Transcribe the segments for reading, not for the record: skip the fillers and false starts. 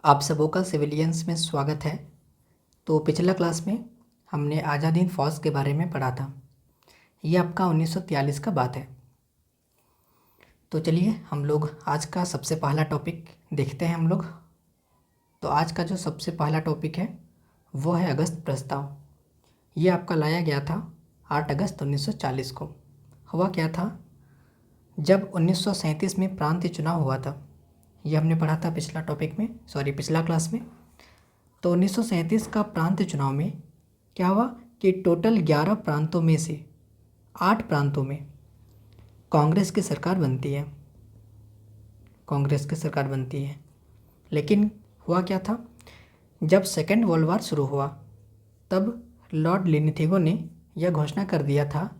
आप सबों का सिविलियंस में स्वागत है। तो पिछला क्लास में हमने आज़ाद हिंद फौज के बारे में पढ़ा था। ये आपका 1943 का बात है। तो चलिए हम लोग आज का सबसे पहला टॉपिक देखते हैं हम लोग। तो आज का जो सबसे पहला टॉपिक है वो है अगस्त प्रस्ताव। ये आपका लाया गया था 8 अगस्त 1940 को। हुआ क्या था, जब 1937 में प्रांतीय चुनाव हुआ था। ये हमने पढ़ा था पिछला क्लास में। तो 1937 का प्रांतीय चुनाव में क्या हुआ कि टोटल 11 प्रांतों में से 8 प्रांतों में कांग्रेस की सरकार बनती है। लेकिन हुआ क्या था, जब सेकेंड वर्ल्ड वॉर शुरू हुआ तब लॉर्ड लिनिथेगो ने यह घोषणा कर दिया था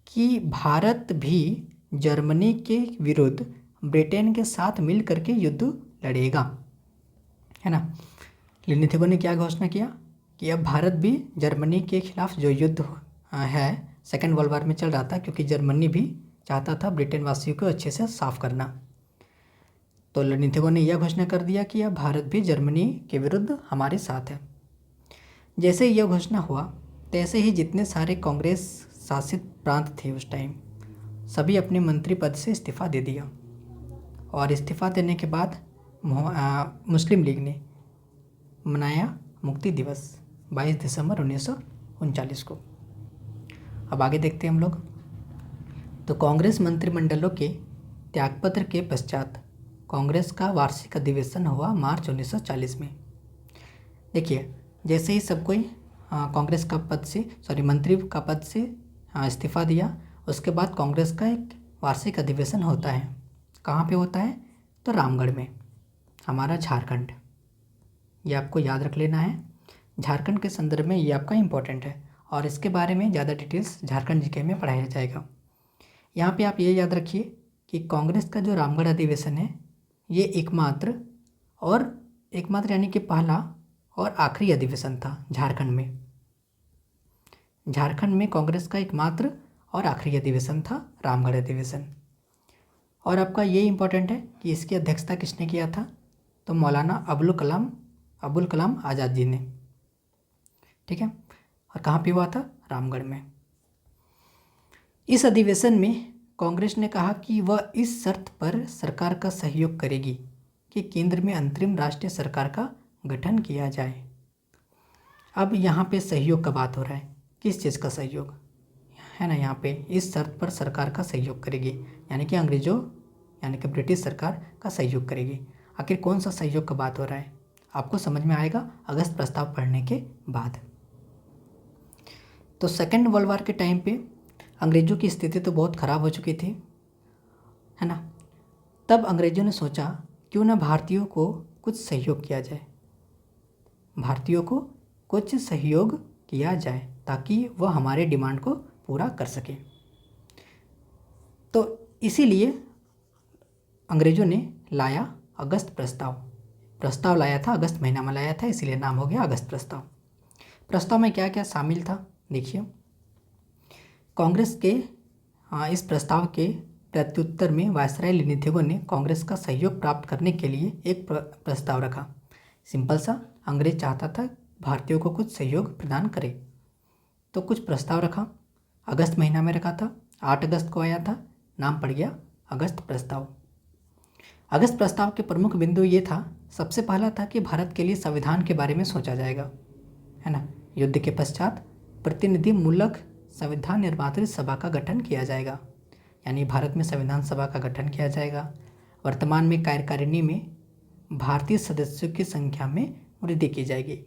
कि भारत भी जर्मनी के विरुद्ध ब्रिटेन के साथ मिल करके युद्ध लड़ेगा, है ना। लिनिथेगो ने क्या घोषणा किया कि अब भारत भी जर्मनी के खिलाफ जो युद्ध है सेकेंड वर्ल्ड वॉर में चल रहा था, क्योंकि जर्मनी भी चाहता था ब्रिटेन वासियों को अच्छे से साफ करना। तो लिनिथेगो ने यह घोषणा कर दिया कि अब भारत भी जर्मनी के विरुद्ध हमारे साथ है। जैसे ही यह घोषणा हुआ तैसे ही जितने सारे कांग्रेस शासित प्रांत थे उस टाइम सभी अपने मंत्री पद से इस्तीफ़ा दे दिया। और इस्तीफ़ा देने के बाद मुस्लिम लीग ने मनाया मुक्ति दिवस 22 दिसंबर 1939 को। अब आगे देखते हैं हम लोग। तो कांग्रेस मंत्रिमंडलों के त्यागपत्र के पश्चात कांग्रेस का वार्षिक अधिवेशन हुआ मार्च 1940 में। देखिए, जैसे ही सब कोई कांग्रेस का मंत्री का पद से इस्तीफ़ा दिया, उसके बाद कांग्रेस का एक वार्षिक अधिवेशन होता है। कहाँ पे होता है? तो रामगढ़ में, हमारा झारखंड। ये आपको याद रख लेना है। झारखंड के संदर्भ में ये आपका इम्पोर्टेंट है और इसके बारे में ज़्यादा डिटेल्स झारखंड जीके में पढ़ाया जाएगा। यहाँ पे आप ये याद रखिए कि कांग्रेस का जो रामगढ़ अधिवेशन है ये एकमात्र यानी कि पहला और आखिरी अधिवेशन था झारखंड में। झारखंड में कांग्रेस का एकमात्र और आखिरी अधिवेशन था रामगढ़ अधिवेशन। और आपका ये इम्पोर्टेंट है कि इसकी अध्यक्षता किसने किया था? तो मौलाना अबुल कलाम आज़ाद जी ने। ठीक है। और कहाँ पे हुआ था? रामगढ़ में। इस अधिवेशन में कांग्रेस ने कहा कि वह इस शर्त पर सरकार का सहयोग करेगी कि केंद्र में अंतरिम राष्ट्रीय सरकार का गठन किया जाए। अब यहाँ पे सहयोग का बात हो रहा है। किस चीज़ का सहयोग है ना? यहाँ पे इस शर्त पर सरकार का सहयोग करेगी, यानी कि ब्रिटिश सरकार का सहयोग करेगी। आखिर कौन सा सहयोग का बात हो रहा है आपको समझ में आएगा अगस्त प्रस्ताव पढ़ने के बाद। तो सेकेंड वर्ल्ड वॉर के टाइम पे अंग्रेज़ों की स्थिति तो बहुत ख़राब हो चुकी थी, है ना। तब अंग्रेज़ों ने सोचा क्यों ना भारतीयों को कुछ सहयोग किया जाए ताकि वह हमारे डिमांड को पूरा कर सके। तो इसीलिए अंग्रेज़ों ने लाया अगस्त प्रस्ताव लाया था, अगस्त महीना में लाया था, इसीलिए नाम हो गया अगस्त प्रस्ताव। प्रस्ताव में क्या क्या शामिल था देखिए। कांग्रेस के इस प्रस्ताव के प्रत्युत्तर में वायसराय लिनिथेगो ने कांग्रेस का सहयोग प्राप्त करने के लिए एक प्रस्ताव रखा। सिंपल सा, अंग्रेज चाहता था भारतीयों को कुछ सहयोग प्रदान करे, तो कुछ प्रस्ताव रखा। अगस्त महीना में रखा था, 8 अगस्त को आया था, नाम पड़ गया अगस्त प्रस्ताव। अगस्त प्रस्ताव के प्रमुख बिंदु ये था, सबसे पहला था कि भारत के लिए संविधान के बारे में सोचा जाएगा, है ना। युद्ध के पश्चात प्रतिनिधिमूलक संविधान निर्मात्री सभा का गठन किया जाएगा, यानी भारत में संविधान सभा का गठन किया जाएगा। वर्तमान में कार्यकारिणी में भारतीय सदस्यों की संख्या में वृद्धि की जाएगी।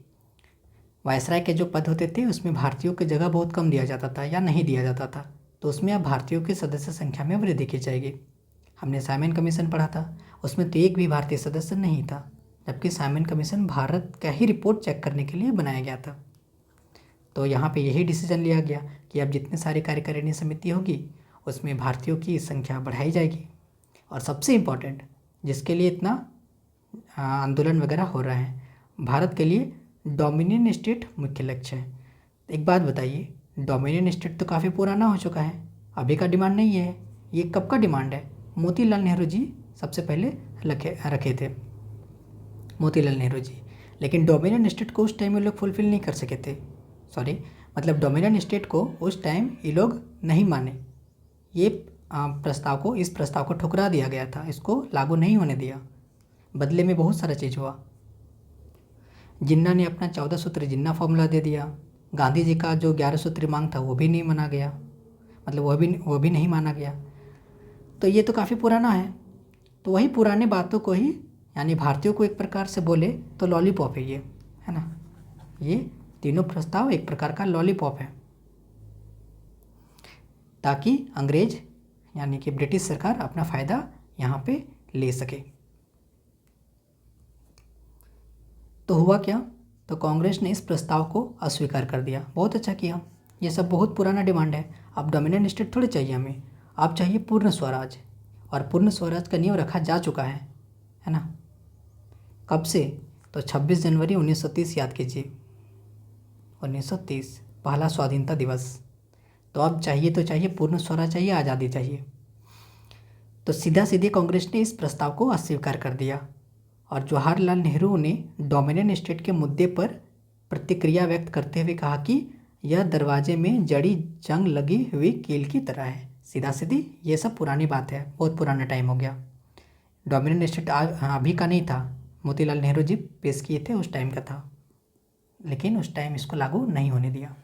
वायसराय के जो पद होते थे उसमें भारतीयों की जगह बहुत कम दिया जाता था या नहीं दिया जाता था, तो उसमें अब भारतीयों की सदस्य संख्या में वृद्धि की जाएगी। हमने साइमन कमीशन पढ़ा था, उसमें तो एक भी भारतीय सदस्य नहीं था, जबकि साइमन कमीशन भारत का ही रिपोर्ट चेक करने के लिए बनाया गया था। तो यहाँ पे यही डिसीजन लिया गया कि अब जितने सारी कार्यकारिणी समिति होगी उसमें भारतीयों की संख्या बढ़ाई जाएगी। और सबसे इम्पोर्टेंट, जिसके लिए इतना आंदोलन वगैरह हो रहा है, भारत के लिए डोमिनियन स्टेट मुख्य लक्ष्य है। एक बात बताइए, डोमिनियन स्टेट तो काफ़ी पुराना हो चुका है, अभी का डिमांड नहीं है। ये कब का डिमांड है? मोतीलाल नेहरू जी सबसे पहले रखे थे। मोतीलाल नेहरू जी। लेकिन डोमिनियन स्टेट को उस टाइम ये लोग फुलफिल नहीं कर सके थे, सॉरी मतलब डोमिनियन स्टेट को उस टाइम ये लोग नहीं माने। ये इस प्रस्ताव को ठुकरा दिया गया था, इसको लागू नहीं होने दिया। बदले में बहुत सारा चीज़ हुआ। जिन्ना ने अपना 14 सूत्री जिन्ना फॉर्मूला दे दिया। गांधी जी का जो 11 सूत्री मांग था वो भी नहीं माना गया, मतलब वो भी नहीं माना गया। तो ये तो काफ़ी पुराना है। तो वही पुराने बातों को ही, यानी भारतीयों को एक प्रकार से बोले तो लॉलीपॉप है ये, है ना। ये तीनों प्रस्ताव एक प्रकार का लॉलीपॉप है, ताकि अंग्रेज यानी कि ब्रिटिश सरकार अपना फ़ायदा यहाँ पे ले सके। तो हुआ क्या, तो कांग्रेस ने इस प्रस्ताव को अस्वीकार कर दिया। बहुत अच्छा किया, ये सब बहुत पुराना डिमांड है। अब डोमिनियन स्टेट थोड़ी चाहिए हमें, अब चाहिए पूर्ण स्वराज। और पूर्ण स्वराज का नींव रखा जा चुका है ना। कब से, तो 26 जनवरी 1930 याद कीजिए, 1930 पहला स्वाधीनता दिवस। तो अब चाहिए तो चाहिए पूर्ण स्वराज चाहिए, आज़ादी चाहिए। तो सीधा सीधे कांग्रेस ने इस प्रस्ताव को अस्वीकार कर दिया और जवाहरलाल नेहरू ने डोमिनियन स्टेट के मुद्दे पर प्रतिक्रिया व्यक्त करते हुए कहा कि यह दरवाजे में जड़ी जंग लगी हुई कील की तरह है। सीधा सीधी ये सब पुरानी बात है, बहुत पुराना टाइम हो गया। डोमिनियन स्टेट अभी का नहीं था, मोतीलाल नेहरू जी पेश किए थे, उस टाइम का था, लेकिन उस टाइम इसको लागू नहीं होने दिया।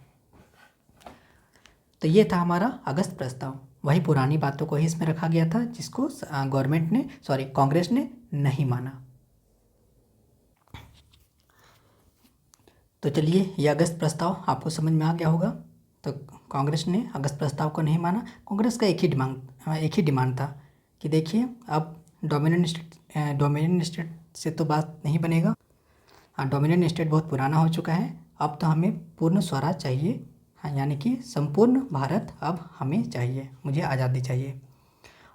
तो ये था हमारा अगस्त प्रस्ताव। वही पुरानी बातों को ही इसमें रखा गया था जिसको कांग्रेस ने नहीं माना। तो चलिए, ये अगस्त प्रस्ताव आपको समझ में आ गया होगा। तो कांग्रेस ने अगस्त प्रस्ताव को नहीं माना। कांग्रेस का एक ही डिमांड था कि देखिए, अब डोमिनियन स्टेट से तो बात नहीं बनेगा। हाँ, डोमिनियन स्टेट बहुत पुराना हो चुका है, अब तो हमें पूर्ण स्वराज चाहिए। हाँ, यानी कि संपूर्ण भारत अब हमें चाहिए, मुझे आज़ादी चाहिए।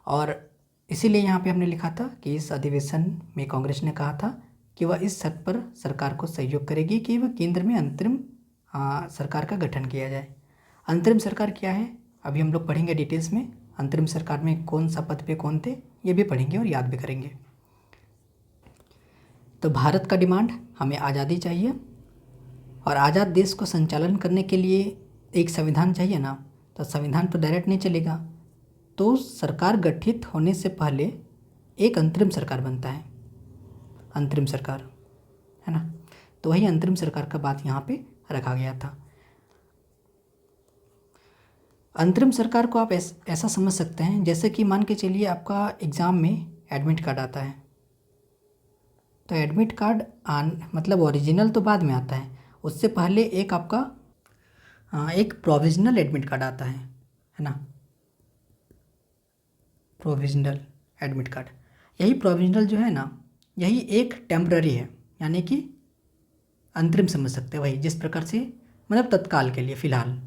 और इसीलिए यहाँ पे हमने लिखा था कि इस अधिवेशन में कांग्रेस ने कहा था कि वह इस शर्त पर सरकार को सहयोग करेगी कि वह केंद्र में अंतरिम सरकार का गठन किया जाए। अंतरिम सरकार क्या है, अभी हम लोग पढ़ेंगे डिटेल्स में। अंतरिम सरकार में कौन सा पद पे कौन थे, ये भी पढ़ेंगे और याद भी करेंगे। तो भारत का डिमांड, हमें आज़ादी चाहिए और आज़ाद देश को संचालन करने के लिए एक संविधान चाहिए ना। तो संविधान तो डायरेक्ट नहीं चलेगा, तो सरकार गठित होने से पहले एक अंतरिम सरकार बनता है, अंतरिम सरकार, है ना। तो वही अंतरिम सरकार का बात यहाँ पे रखा गया था। अंतरिम सरकार को आप ऐसा समझ सकते हैं जैसे कि मान के चलिए आपका एग्ज़ाम में एडमिट कार्ड आता है। तो एडमिट कार्ड मतलब ओरिजिनल तो बाद में आता है, उससे पहले एक आपका एक प्रोविजनल एडमिट कार्ड आता है ना। प्रोविजनल एडमिट कार्ड, यही प्रोविजनल जो है ना, यही एक टेम्पररी है, यानी कि अंतरिम समझ सकते हैं। वही जिस प्रकार से मतलब तत्काल के लिए, फ़िलहाल,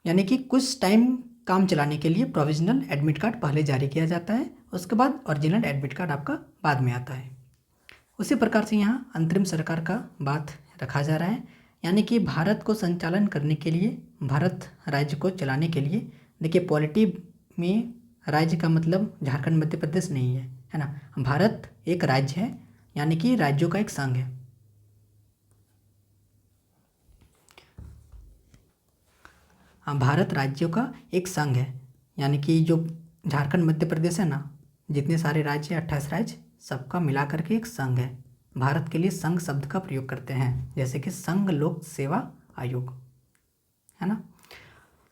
यानी कि कुछ टाइम काम चलाने के लिए प्रोविजनल एडमिट कार्ड पहले जारी किया जाता है, उसके बाद ओरिजिनल एडमिट कार्ड आपका बाद में आता है। उसी प्रकार से यहाँ अंतरिम सरकार का बात रखा जा रहा है, यानी कि भारत को संचालन करने के लिए, भारत राज्य को चलाने के लिए। देखिए, पॉलिटी में राज्य का मतलब झारखंड मध्य प्रदेश नहीं है ना। भारत एक राज्य है, यानी कि राज्यों का एक संघ है। हाँ, भारत राज्यों का एक संघ है, यानी कि जो झारखंड मध्य प्रदेश है ना, जितने सारे राज्य 28 राज्य, सबका मिला करके एक संघ है। भारत के लिए संघ शब्द का प्रयोग करते हैं, जैसे कि संघ लोक सेवा आयोग, है ना।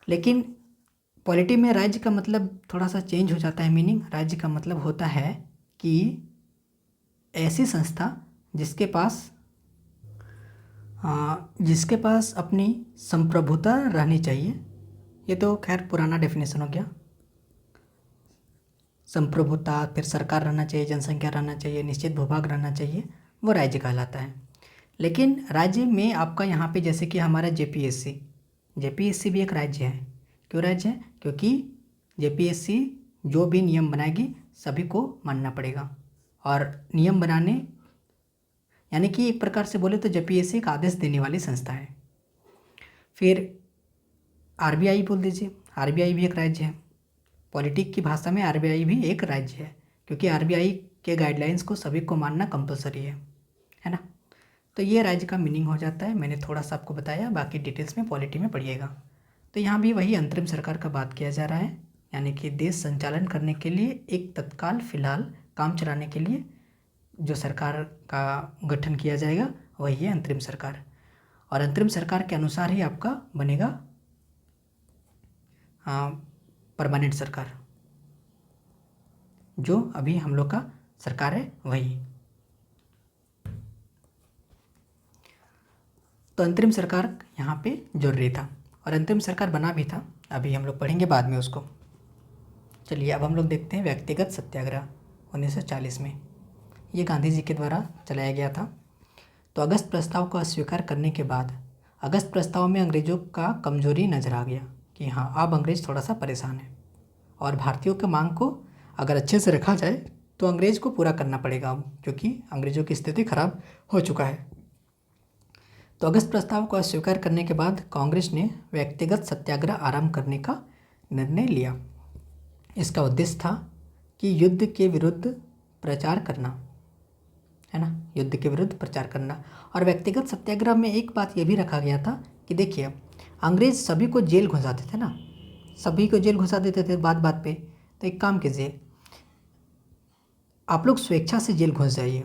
लेकिन पॉलिटी में राज्य का मतलब थोड़ा सा चेंज हो जाता है मीनिंग। राज्य का मतलब होता है कि ऐसी संस्था जिसके पास अपनी संप्रभुता रहनी चाहिए। ये तो खैर पुराना डेफिनेशन हो गया। संप्रभुता, फिर सरकार रहना चाहिए, जनसंख्या रहना चाहिए, निश्चित भूभाग रहना चाहिए, वो राज्य कहलाता है। लेकिन राज्य में आपका यहाँ पे जैसे कि हमारा जेपीएससी भी एक राज्य है। क्यों राज्य है? क्योंकि जेपीएससी जो भी नियम बनाएगी सभी को मानना पड़ेगा। और नियम बनाने, यानी कि एक प्रकार से बोले तो जेपीएससी एक आदेश देने वाली संस्था है। फिर आरबीआई बोल दीजिए, आरबीआई भी एक राज्य है। पॉलिटिक की भाषा में आरबीआई भी एक राज्य है, क्योंकि आरबीआई के गाइडलाइंस को सभी को मानना कंपलसरी है ना। तो ये राज्य का मीनिंग हो जाता है। मैंने थोड़ा सा आपको बताया, बाकी डिटेल्स में पॉलिटी में पढ़िएगा। तो यहाँ भी वही अंतरिम सरकार का बात किया जा रहा है, यानी कि देश संचालन करने के लिए एक तत्काल फिलहाल काम चलाने के लिए जो सरकार का गठन किया जाएगा वही है अंतरिम सरकार। और अंतरिम सरकार के अनुसार ही आपका बनेगा परमानेंट सरकार। जो अभी हम लोग का सरकार है वही। तो अंतरिम सरकार यहाँ पे जरूरी था और अंतरिम सरकार बना भी था, अभी हम लोग पढ़ेंगे बाद में उसको। चलिए अब हम लोग देखते हैं व्यक्तिगत सत्याग्रह 1940 में। ये गांधी जी के द्वारा चलाया गया था। तो अगस्त प्रस्ताव को अस्वीकार करने के बाद अगस्त प्रस्ताव में अंग्रेज़ों का कमजोरी नजर आ गया कि हाँ अब अंग्रेज़ थोड़ा सा परेशान है और भारतीयों के मांग को अगर अच्छे से रखा जाए तो अंग्रेज़ को पूरा करना पड़ेगा अब, क्योंकि अंग्रेज़ों की स्थिति खराब हो चुका है। तो अगस्त प्रस्ताव को अस्वीकार करने के बाद कांग्रेस ने व्यक्तिगत सत्याग्रह आरंभ करने का निर्णय लिया। इसका उद्देश्य था कि युद्ध के विरुद्ध प्रचार करना, है ना, युद्ध के विरुद्ध प्रचार करना। और व्यक्तिगत सत्याग्रह में एक बात यह भी रखा गया था कि देखिए अंग्रेज़ सभी को जेल घुसाते थे ना, सभी को जेल घुसा देते थे बात बात पे। तो एक काम कीजिए, आप लोग स्वेच्छा से जेल घुस जाइए,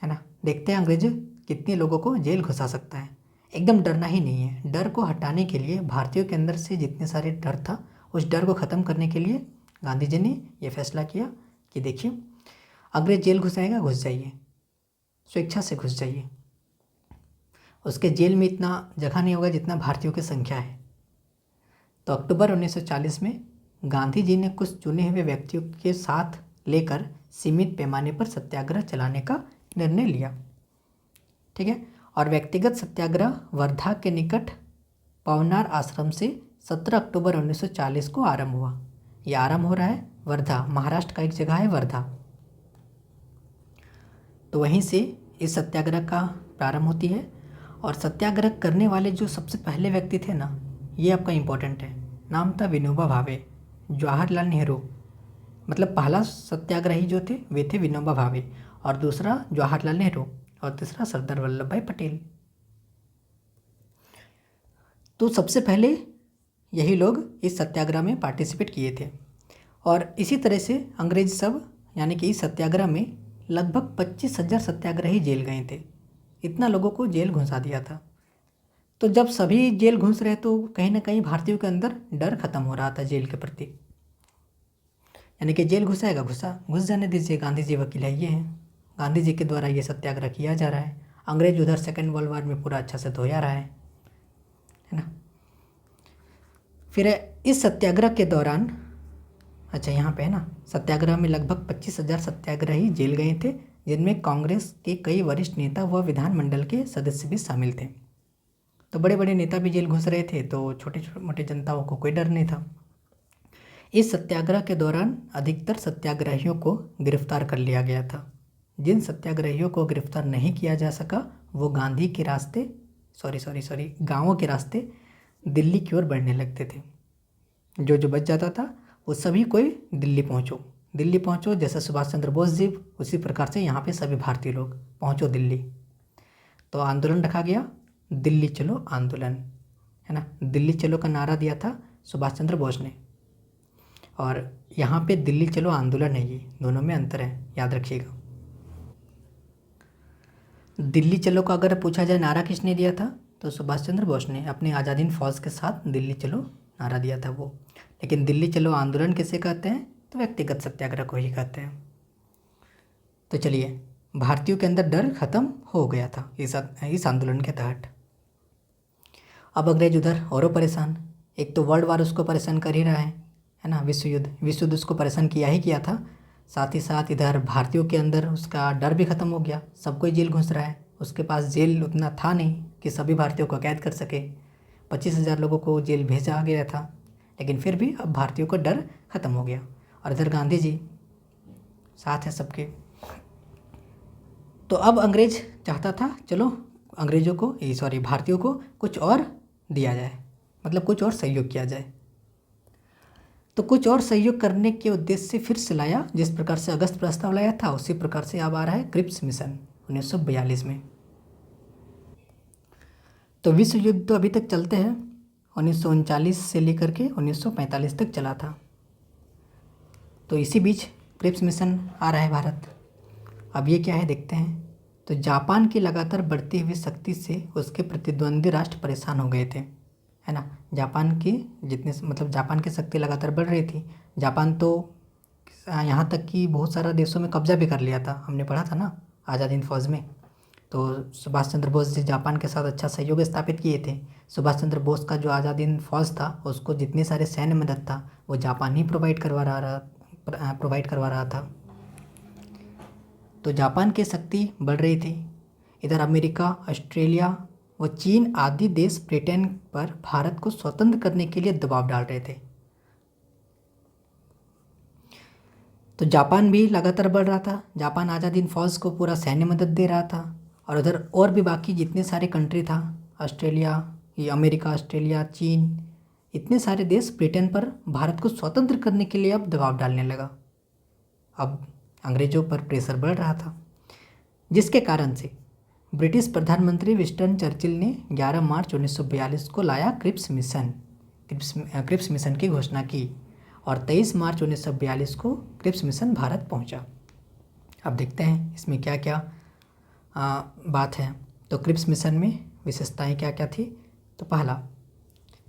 है ना, देखते हैं अंग्रेज कितने लोगों को जेल घुसा सकता है। एकदम डरना ही नहीं है। डर को हटाने के लिए भारतीयों के अंदर से जितने सारे डर था उस डर को ख़त्म करने के लिए गांधी जी ने यह फैसला किया कि देखिए अंग्रेज जेल घुसाएगा, घुस जाइए, स्वेच्छा से घुस जाइए। उसके जेल में इतना जगह नहीं होगा जितना भारतीयों की संख्या है। तो अक्टूबर 1940 में गांधी जी ने कुछ चुने हुए व्यक्तियों के साथ लेकर सीमित पैमाने पर सत्याग्रह चलाने का निर्णय लिया, ठीक है। और व्यक्तिगत सत्याग्रह वर्धा के निकट पवनार आश्रम से 17 अक्टूबर 1940 को आरंभ हुआ। यह आरंभ हो रहा है वर्धा, महाराष्ट्र का एक जगह है वर्धा। तो वहीं से इस सत्याग्रह का प्रारंभ होती है। और सत्याग्रह करने वाले जो सबसे पहले व्यक्ति थे ना, ये आपका इम्पोर्टेंट है, नाम था विनोबा भावे, जवाहरलाल नेहरू। मतलब पहला सत्याग्रही जो थे वे थे विनोबा भावे और दूसरा जवाहरलाल नेहरू और तीसरा सरदार वल्लभ भाई पटेल। तो सबसे पहले यही लोग इस सत्याग्रह में पार्टिसिपेट किए थे। और इसी तरह से अंग्रेज सब, यानी कि इस सत्याग्रह में लगभग 25,000 सत्याग्रही जेल गए थे। इतना लोगों को जेल घुसा दिया था। तो जब सभी जेल घुस रहे तो कहीं ना कहीं भारतीयों के अंदर डर खत्म हो रहा था जेल के प्रति, यानी कि जेल घुसाएगा घुस जाने दीजिए, गांधी जी वकील है ये हैं, गांधी जी के द्वारा ये सत्याग्रह किया जा रहा है। अंग्रेज उधर सेकेंड वर्ल्ड वार में पूरा अच्छा से धोया रहा है ना। फिर इस सत्याग्रह के दौरान, अच्छा यहाँ पे है ना, सत्याग्रह में लगभग 25,000 सत्याग्रही जेल गए थे, जिनमें कांग्रेस के कई वरिष्ठ नेता व विधानमंडल के सदस्य भी शामिल थे। तो बड़े बड़े नेता भी जेल घुस रहे थे, तो छोटे मोटे जनताओं को कोई डर नहीं था। इस सत्याग्रह के दौरान अधिकतर सत्याग्रहियों को गिरफ्तार कर लिया गया था। जिन सत्याग्रहियों को गिरफ्तार नहीं किया जा सका वो गांधी के रास्ते गांवों के रास्ते दिल्ली की ओर बढ़ने लगते थे। जो बच जाता था वो सभी कोई दिल्ली पहुँचो, जैसे सुभाष चंद्र बोस जी, उसी प्रकार से यहाँ पे सभी भारतीय लोग पहुँचो दिल्ली। तो आंदोलन रखा गया, दिल्ली चलो आंदोलन, है ना। दिल्ली चलो का नारा दिया था सुभाष चंद्र बोस ने। और यहाँ पे दिल्ली चलो आंदोलन है, ये दोनों में अंतर है, याद रखिएगा। दिल्ली चलो का अगर पूछा जाए नारा किसने दिया था तो सुभाष चंद्र बोस ने अपनी आज़ादी हिंद फौज के साथ दिल्ली चलो नारा दिया था वो। लेकिन दिल्ली चलो आंदोलन किसे कहते हैं तो व्यक्तिगत सत्याग्रह को ही कहते हैं। तो चलिए, भारतीयों के अंदर डर खत्म हो गया था इस आंदोलन के तहत। अब अंग्रेज उधर औरों परेशान, एक तो वर्ल्ड वार उसको परेशान कर ही रहा है ना, विश्व युद्ध उसको परेशान किया था। साथ ही साथ इधर भारतीयों के अंदर उसका डर भी ख़त्म हो गया, सब कोई जेल घुस रहा है, उसके पास जेल उतना था नहीं कि सभी भारतीयों को कैद कर सके। 25,000 लोगों को जेल भेजा गया था, लेकिन फिर भी अब भारतीयों का डर ख़त्म हो गया। और इधर गांधी जी साथ हैं सबके। तो अब अंग्रेज चाहता था चलो भारतीयों को कुछ और दिया जाए, मतलब कुछ और सहयोग किया जाए। तो कुछ और सहयोग करने के उद्देश्य से फिर से लाया, जिस प्रकार से अगस्त प्रस्ताव लाया था उसी प्रकार से अब आ रहा है क्रिप्स मिशन 1942 में। तो विश्व युद्ध तो अभी तक चलते हैं, 1939 से लेकर के 1945 तक चला था। तो इसी बीच क्रिप्स मिशन आ रहा है भारत। अब ये क्या है देखते हैं। तो जापान की लगातार बढ़ती हुई शक्ति से उसके प्रतिद्वंदी राष्ट्र परेशान हो गए थे, है ना। जापान की जापान की शक्ति लगातार बढ़ रही थी। जापान तो यहाँ तक कि बहुत सारा देशों में कब्जा भी कर लिया था, हमने पढ़ा था ना आज़ाद हिंद फौज में। तो सुभाष चंद्र बोस जी जापान के साथ अच्छा सहयोग स्थापित किए थे। सुभाष चंद्र बोस का जो आज़ाद हिंद फौज था उसको जितने सारे सैन्य मदद था वो जापान ही प्रोवाइड करवा रहा था। तो जापान की शक्ति बढ़ रही थी। इधर अमेरिका, ऑस्ट्रेलिया व चीन आदि देश ब्रिटेन पर भारत को स्वतंत्र करने के लिए दबाव डाल रहे थे। तो जापान भी लगातार बढ़ रहा था। जापान आज़ाद हिंद फौज को पूरा सैन्य मदद दे रहा था। और उधर और भी बाकी जितने सारे कंट्री था, ऑस्ट्रेलिया, ये अमेरिका, ऑस्ट्रेलिया, चीन, इतने सारे देश ब्रिटेन पर भारत को स्वतंत्र करने के लिए अब दबाव डालने लगा। अब अंग्रेज़ों पर प्रेशर बढ़ रहा था, जिसके कारण से ब्रिटिश प्रधानमंत्री विंस्टन चर्चिल ने 11 मार्च 1942 को लाया क्रिप्स मिशन की घोषणा की और 23 मार्च 1942 को क्रिप्स मिशन भारत पहुंचा। अब देखते हैं इसमें क्या क्या बात है। तो क्रिप्स मिशन में विशेषताएं क्या क्या थी। तो पहला,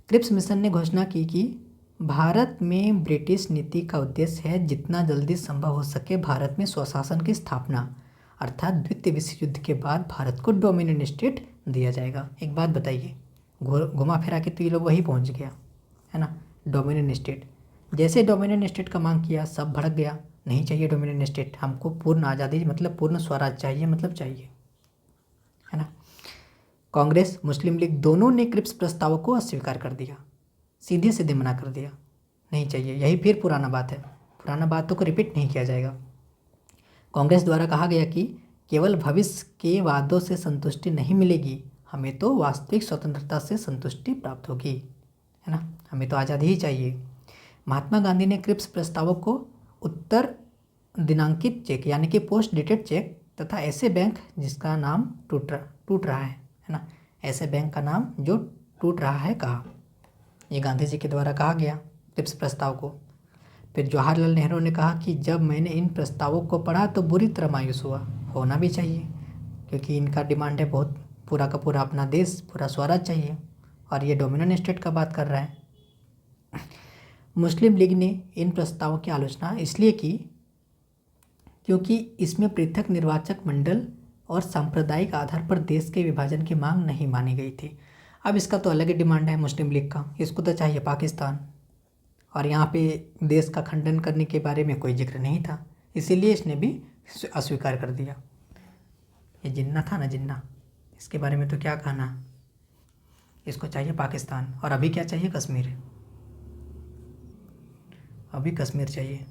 क्रिप्स मिशन ने घोषणा की कि भारत में ब्रिटिश नीति का उद्देश्य है जितना जल्दी संभव हो सके भारत में स्वशासन की स्थापना, अर्थात द्वितीय विश्व युद्ध के बाद भारत को डोमिनियन स्टेट दिया जाएगा। एक बात बताइए, घुमा फिरा के तो ये लोग वही पहुंच गया, है ना, डोमिनियन स्टेट। जैसे डोमिनियन स्टेट का मांग किया सब भड़क गया, नहीं चाहिए डोमिनियन स्टेट, हमको पूर्ण आज़ादी मतलब पूर्ण स्वराज चाहिए, मतलब चाहिए, है ना। कांग्रेस, मुस्लिम लीग दोनों ने क्रिप्स प्रस्ताव को अस्वीकार कर दिया, सीधे सीधे मना कर दिया, नहीं चाहिए। यही फिर पुराना बात है, पुराना बातों को रिपीट नहीं किया जाएगा। कांग्रेस द्वारा कहा गया कि केवल भविष्य के वादों से संतुष्टि नहीं मिलेगी, हमें तो वास्तविक स्वतंत्रता से संतुष्टि प्राप्त होगी, है ना, हमें तो आज़ादी ही चाहिए। महात्मा गांधी ने क्रिप्स प्रस्तावों को उत्तर दिनांकित चेक यानी कि पोस्ट डेटेड चेक तथा ऐसे बैंक जिसका नाम टूट रहा है ना, ऐसे बैंक का नाम जो टूट रहा है कहा। ये गांधी जी के द्वारा कहा गया क्रिप्स प्रस्ताव को। फिर जवाहरलाल नेहरू ने कहा कि जब मैंने इन प्रस्तावों को पढ़ा तो बुरी तरह मायूस हुआ, होना भी चाहिए क्योंकि इनका डिमांड है बहुत, पूरा का पूरा अपना देश, पूरा स्वराज चाहिए, और ये डोमिनियन स्टेट का बात कर रहा है। मुस्लिम लीग ने इन प्रस्तावों की आलोचना इसलिए की क्योंकि इसमें पृथक निर्वाचक मंडल और सांप्रदायिक आधार पर देश के विभाजन की मांग नहीं मानी गई थी। अब इसका तो अलग ही डिमांड है मुस्लिम लीग का, इसको तो चाहिए पाकिस्तान, और यहाँ पे देश का खंडन करने के बारे में कोई जिक्र नहीं था, इसीलिए इसने भी अस्वीकार कर दिया। ये जिन्ना था ना, जिन्ना, इसके बारे में तो क्या कहना, इसको चाहिए पाकिस्तान। और अभी क्या चाहिए, कश्मीर, अभी कश्मीर चाहिए।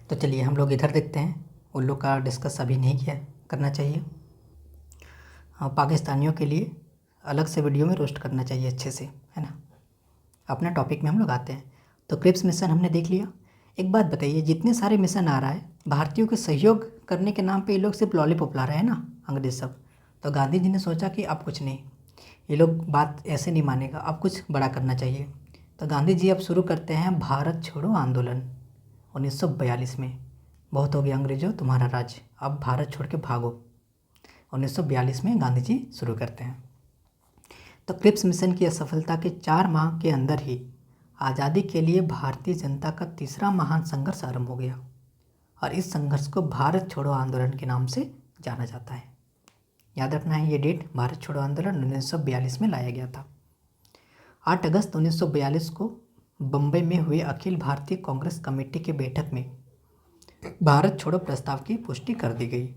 तो चलिए हम लोग इधर देखते हैं, उन लोग का डिस्कस अभी नहीं किया, करना चाहिए। पाकिस्तानियों के लिए अलग से वीडियो में रोस्ट करना चाहिए अच्छे से, है ना। अपना टॉपिक में हम लोग आते हैं। तो क्रिप्स मिशन हमने देख लिया। एक बात बताइए, जितने सारे मिशन आ रहा है भारतीयों के सहयोग करने के नाम पे ये लोग सिर्फ लॉलीपॉप ला रहे हैं ना, अंग्रेज सब। तो गांधी जी ने सोचा कि अब कुछ नहीं, ये लोग बात ऐसे नहीं मानेगा, अब कुछ बड़ा करना चाहिए। तो गांधी जी अब शुरू करते हैं भारत छोड़ो आंदोलन 1942 में। बहुत हो गया अंग्रेजों तुम्हारा राज, अब भारत छोड़ के भागो, 1942 में गांधी जी शुरू करते हैं। तो क्रिप्स मिशन की असफलता के 4 माह के अंदर ही आज़ादी के लिए भारतीय जनता का तीसरा महान संघर्ष आरंभ हो गया, और इस संघर्ष को भारत छोड़ो आंदोलन के नाम से जाना जाता है। याद रखना है ये डेट, भारत छोड़ो आंदोलन 1942 में लाया गया था। 8 अगस्त 1942 को बम्बई में हुए अखिल भारतीय कांग्रेस कमेटी की बैठक में भारत छोड़ो प्रस्ताव की पुष्टि कर दी गई।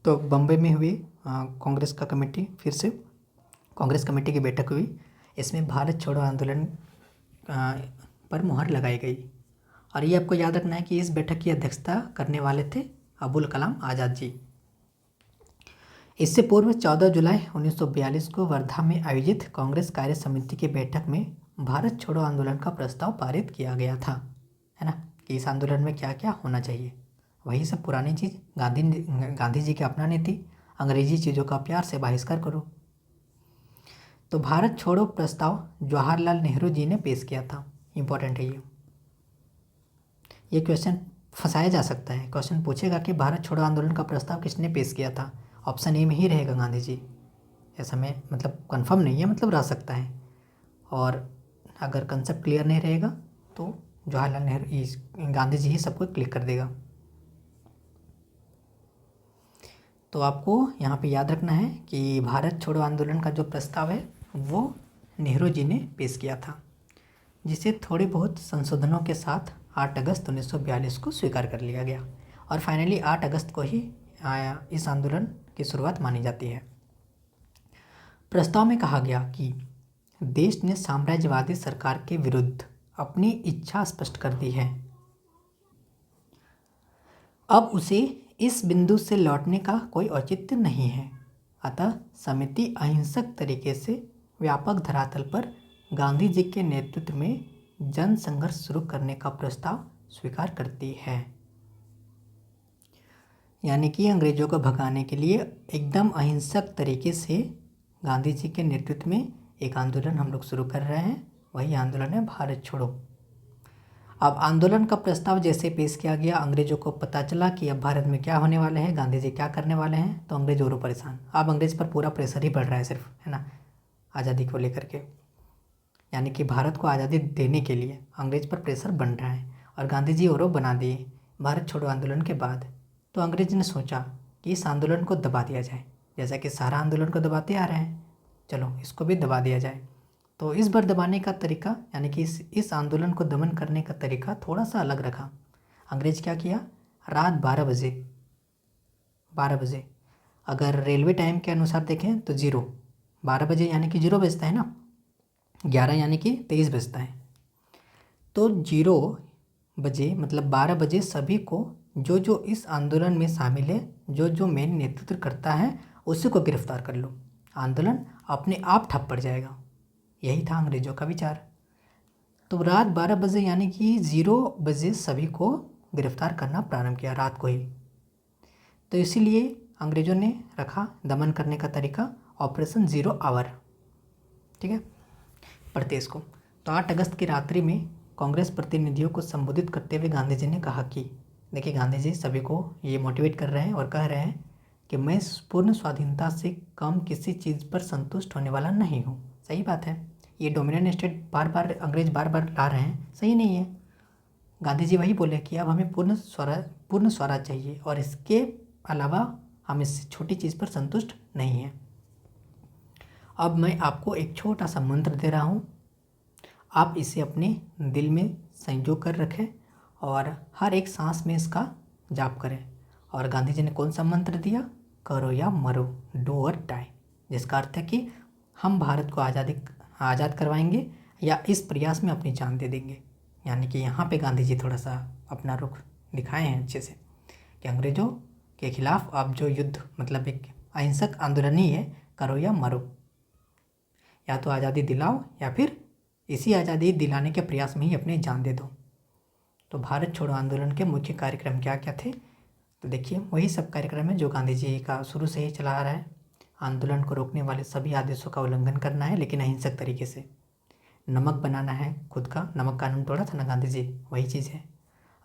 तो बम्बई में हुई कांग्रेस का कमेटी, फिर से कांग्रेस कमेटी की बैठक हुई, इसमें भारत छोड़ो आंदोलन पर मुहर लगाई गई। और ये आपको याद रखना है कि इस बैठक की अध्यक्षता करने वाले थे अबुल कलाम आज़ाद जी। इससे पूर्व 14 जुलाई 1942 को वर्धा में आयोजित कांग्रेस कार्य समिति की बैठक में भारत छोड़ो आंदोलन का प्रस्ताव पारित किया गया था, है ना, कि इस आंदोलन में क्या क्या होना चाहिए। वही सब पुरानी चीज़ गांधी जी की अपनानी थी, अंग्रेजी चीज़ों का प्यार से बहिष्कार करो। तो भारत छोड़ो प्रस्ताव जवाहरलाल नेहरू जी ने पेश किया था। इम्पोर्टेंट है ये क्वेश्चन फंसाया जा सकता है। क्वेश्चन पूछेगा कि भारत छोड़ो आंदोलन का प्रस्ताव किसने पेश किया था। ऑप्शन ए में ही रहेगा गांधी जी। ऐसा में मतलब कंफर्म नहीं है, मतलब रह सकता है। और अगर कंसेप्ट क्लियर नहीं रहेगा तो जवाहरलाल नेहरू गांधी जी ही सबको क्लिक कर देगा। तो आपको यहाँ पे याद रखना है कि भारत छोड़ो आंदोलन का जो प्रस्ताव है वो नेहरू जी ने पेश किया था, जिसे थोड़ी बहुत संशोधनों के साथ 8 अगस्त 1942 को स्वीकार कर लिया गया और फाइनली 8 अगस्त को ही इस आंदोलन की शुरुआत मानी जाती है। प्रस्ताव में कहा गया कि देश ने साम्राज्यवादी सरकार के विरुद्ध अपनी इच्छा स्पष्ट कर दी है। अब उसे इस बिंदु से लौटने का कोई औचित्य नहीं है। अतः समिति अहिंसक तरीके से व्यापक धरातल पर गांधी जी के नेतृत्व में जन संघर्ष शुरू करने का प्रस्ताव स्वीकार करती है। यानी कि अंग्रेजों को भगाने के लिए एकदम अहिंसक तरीके से गांधी जी के नेतृत्व में एक आंदोलन हम लोग शुरू कर रहे हैं, वही आंदोलन है भारत छोड़ो। अब आंदोलन का प्रस्ताव जैसे पेश किया गया, अंग्रेजों को पता चला कि अब भारत में क्या होने वाले हैं, गांधी जी क्या करने वाले हैं, तो अंग्रेज और परेशान। अब अंग्रेज पर पूरा प्रेशर ही बढ़ रहा है सिर्फ, है ना, आज़ादी को लेकर के। यानी कि भारत को आज़ादी देने के लिए अंग्रेज पर प्रेशर बन रहा है और गांधी जी और बना दिए भारत छोड़ो आंदोलन के बाद। तो अंग्रेज ने सोचा कि इस आंदोलन को दबा दिया जाए, जैसा कि सारा आंदोलन को दबाते आ रहे हैं, चलो इसको भी दबा दिया जाए। तो इस बार दबाने का तरीका, यानी कि इस आंदोलन को दमन करने का तरीका थोड़ा सा अलग रखा। अंग्रेज क्या किया, रात 12 बजे अगर रेलवे टाइम के अनुसार देखें तो 12 बजे यानी कि 0 बजता है ना, 11 यानी कि 23 बजता है। तो 0 बजे मतलब 12 बजे सभी को जो इस आंदोलन में शामिल है, जो मेन नेतृत्व करता है, उसी को गिरफ्तार कर लो, आंदोलन अपने आप ठप पड़ जाएगा। यही था अंग्रेजों का विचार। तो रात 12 बजे यानी कि 0 बजे सभी को गिरफ्तार करना प्रारंभ किया, रात को ही। तो इसीलिए अंग्रेजों ने रखा दमन करने का तरीका ऑपरेशन 0 आवर, ठीक है, पढ़ते इसको। तो 8 अगस्त की रात्रि में कांग्रेस प्रतिनिधियों को संबोधित करते हुए गांधी जी ने कहा कि देखिए, गांधी जी सभी को ये मोटिवेट कर रहे हैं और कह रहे हैं कि मैं पूर्ण स्वाधीनता से कम किसी चीज़ पर संतुष्ट होने वाला नहीं हूँ। सही बात है, ये डोमिनेंट स्टेट अंग्रेज बार बार ला रहे हैं, सही नहीं है। गांधी जी वही बोले कि अब हमें पूर्ण स्वराज चाहिए और इसके अलावा हम इससे छोटी चीज़ पर संतुष्ट नहीं हैं। अब मैं आपको एक छोटा सा मंत्र दे रहा हूँ, आप इसे अपने दिल में संजो कर रखें और हर एक सांस में इसका जाप करें। और गांधी जी ने कौन सा मंत्र दिया, करो या मरो, डू और डाई, जिसका अर्थ है कि हम भारत को आज़ाद करवाएंगे या इस प्रयास में अपनी जान दे देंगे। यानी कि यहाँ पे गांधी जी थोड़ा सा अपना रुख दिखाए हैं अच्छे से कि अंग्रेज़ों के खिलाफ अब जो युद्ध मतलब एक अहिंसक आंदोलन ही है, करो या मरो, या तो आज़ादी दिलाओ या फिर इसी आज़ादी दिलाने के प्रयास में ही अपनी जान दे दो। तो भारत छोड़ो आंदोलन के मुख्य कार्यक्रम क्या क्या थे, तो देखिए वही सब कार्यक्रम है जो गांधी जी का शुरू से ही चला आ रहा है। आंदोलन को रोकने वाले सभी आदेशों का उल्लंघन करना है, लेकिन अहिंसक तरीके से। नमक बनाना है खुद का, नमक कानून तोड़ा था ना गांधी जी, वही चीज़ है।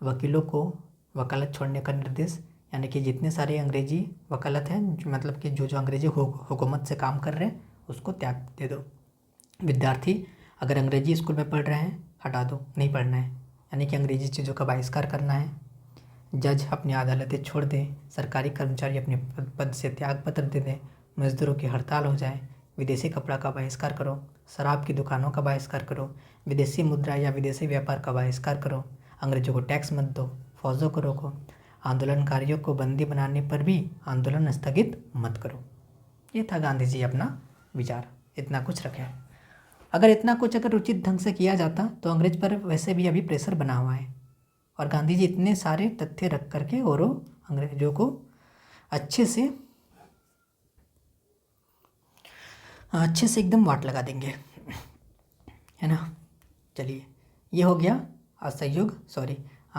वकीलों को वकालत छोड़ने का निर्देश, यानी कि जितने सारे अंग्रेजी वकालत हैं, मतलब कि जो अंग्रेजी हुकूमत से काम कर रहे हैं उसको त्याग दे दो। विद्यार्थी अगर अंग्रेजी स्कूल में पढ़ रहे हैं हटा दो, नहीं पढ़ना है, यानी कि अंग्रेजी चीज़ों का बहिष्कार करना है। जज अपनी अदालतें छोड़ दें, सरकारी कर्मचारी अपने पद से त्याग पत्र दे दें, मजदूरों की हड़ताल हो जाए, विदेशी कपड़ा का बहिष्कार करो, शराब की दुकानों का बहिष्कार करो, विदेशी मुद्रा या विदेशी व्यापार का बहिष्कार करो, अंग्रेजों को टैक्स मत दो, फौजों को रोको, आंदोलनकारियों को बंदी बनाने पर भी आंदोलन स्थगित मत करो। ये था गांधी जी अपना विचार, इतना कुछ रखें। अगर इतना कुछ अगर उचित ढंग से किया जाता तो अंग्रेज पर वैसे भी अभी प्रेशर बना हुआ है, और गांधी जी इतने सारे तथ्य रख करके और अंग्रेजों को अच्छे से अच्छे से एकदम वाट लगा देंगे, है ना। चलिए, ये हो गया असहयोग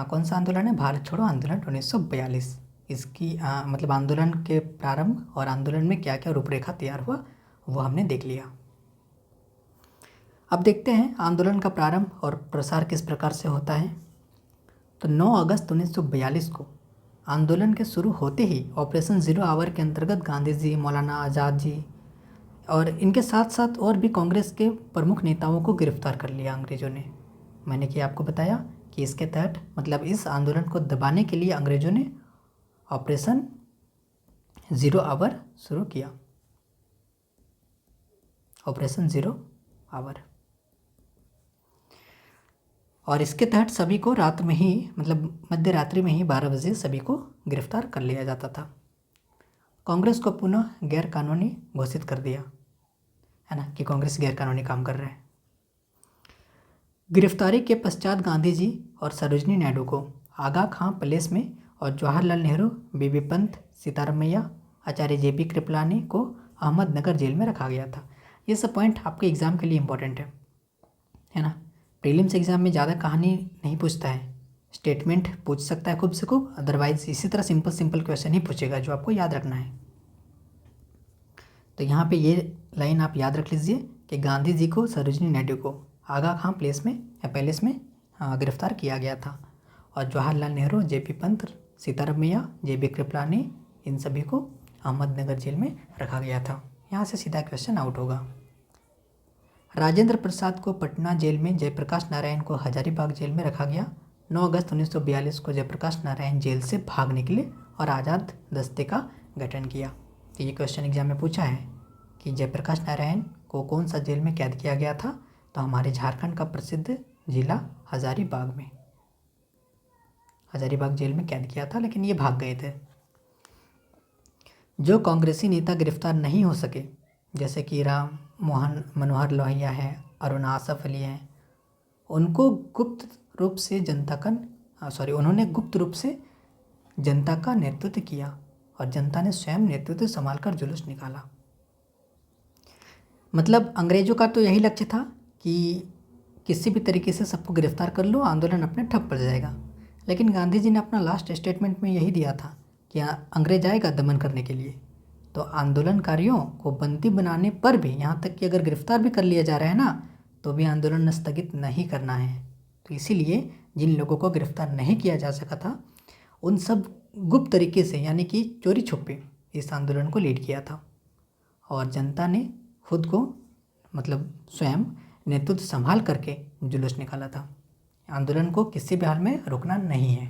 कौन सा आंदोलन है, भारत छोड़ो आंदोलन 1942। इसकी मतलब आंदोलन के प्रारंभ और आंदोलन में क्या क्या रूपरेखा तैयार हुआ वो हमने देख लिया। अब देखते हैं आंदोलन का प्रारंभ और प्रसार किस प्रकार से होता है। तो 9 अगस्त 1942 को आंदोलन के शुरू होते ही ऑपरेशन ज़ीरो आवर के अंतर्गत गांधी जी, मौलाना आज़ाद जी और इनके साथ साथ और भी कांग्रेस के प्रमुख नेताओं को गिरफ्तार कर लिया अंग्रेज़ों ने। मैंने कि आपको बताया कि इसके तहत मतलब इस आंदोलन को दबाने के लिए अंग्रेज़ों ने ऑपरेशन ज़ीरो आवर शुरू किया, ऑपरेशन ज़ीरो आवर। और इसके तहत सभी को रात में ही मतलब मध्य रात्रि में ही 12 बजे सभी को गिरफ्तार कर लिया जाता था। कांग्रेस को पुनः गैर कानूनी घोषित कर दिया, है ना, कि कांग्रेस गैर कानूनी काम कर रहे हैं। गिरफ्तारी के पश्चात गांधी जी और सरोजिनी नायडू को आगा खां पैलेस में और जवाहरलाल नेहरू, बीबी पंत, सीतारमैया, आचार्य जेबी कृपलानी को अहमदनगर जेल में रखा गया था। ये सब पॉइंट आपके एग्ज़ाम के लिए इम्पोर्टेंट है ना। प्रीलिम्स एग्ज़ाम में ज़्यादा कहानी नहीं पूछता है, स्टेटमेंट पूछ सकता है खूब से खूब, अदरवाइज इसी तरह सिंपल क्वेश्चन ही पूछेगा जो आपको याद रखना है। तो यहाँ पे ये लाइन आप याद रख लीजिए कि गांधी जी को, सरोजिनी नायडू को आगा खां प्लेस में या पैलेस में गिरफ्तार किया गया था और जवाहरलाल नेहरू, जेपी पंत, सीतारमैया, जेबी कृपलानी, इन सभी को अहमदनगर जेल में रखा गया था। यहाँ से सीधा क्वेश्चन आउट होगा। राजेंद्र प्रसाद को पटना जेल में, जयप्रकाश नारायण को हजारीबाग जेल में रखा गया। 9 अगस्त 1942 को जयप्रकाश नारायण जेल से भाग निकले और आज़ाद दस्ते का गठन किया। तो ये क्वेश्चन एग्जाम में पूछा है कि जयप्रकाश नारायण को कौन सा जेल में कैद किया गया था। तो हमारे झारखंड का प्रसिद्ध जिला हजारीबाग में, हजारीबाग जेल में कैद किया था, लेकिन ये भाग गए थे। जो कांग्रेसी नेता गिरफ्तार नहीं हो सके, जैसे कि राम मनोहर लोहिया है, अरुण आसफ अली हैं, उनको उन्होंने गुप्त रूप से जनता का नेतृत्व किया और जनता ने स्वयं नेतृत्व संभालकर जुलूस निकाला। मतलब अंग्रेजों का तो यही लक्ष्य था कि किसी भी तरीके से सबको गिरफ्तार कर लो, आंदोलन अपने ठप पड़ जाएगा। लेकिन गांधी जी ने अपना लास्ट स्टेटमेंट में यही दिया था कि अंग्रेज आएगा दमन करने के लिए, तो आंदोलनकारियों को बंदी बनाने पर भी, यहाँ तक कि अगर गिरफ्तार भी कर लिया जा रहा है ना, तो भी आंदोलन स्थगित नहीं करना है। तो इसीलिए जिन लोगों को गिरफ्तार नहीं किया जा सका था, उन सब गुप्त तरीके से यानी कि चोरी छुपे इस आंदोलन को लीड किया था और जनता ने खुद को मतलब स्वयं नेतृत्व संभाल करके जुलूस निकाला था। आंदोलन को किसी भी हाल में रोकना नहीं है।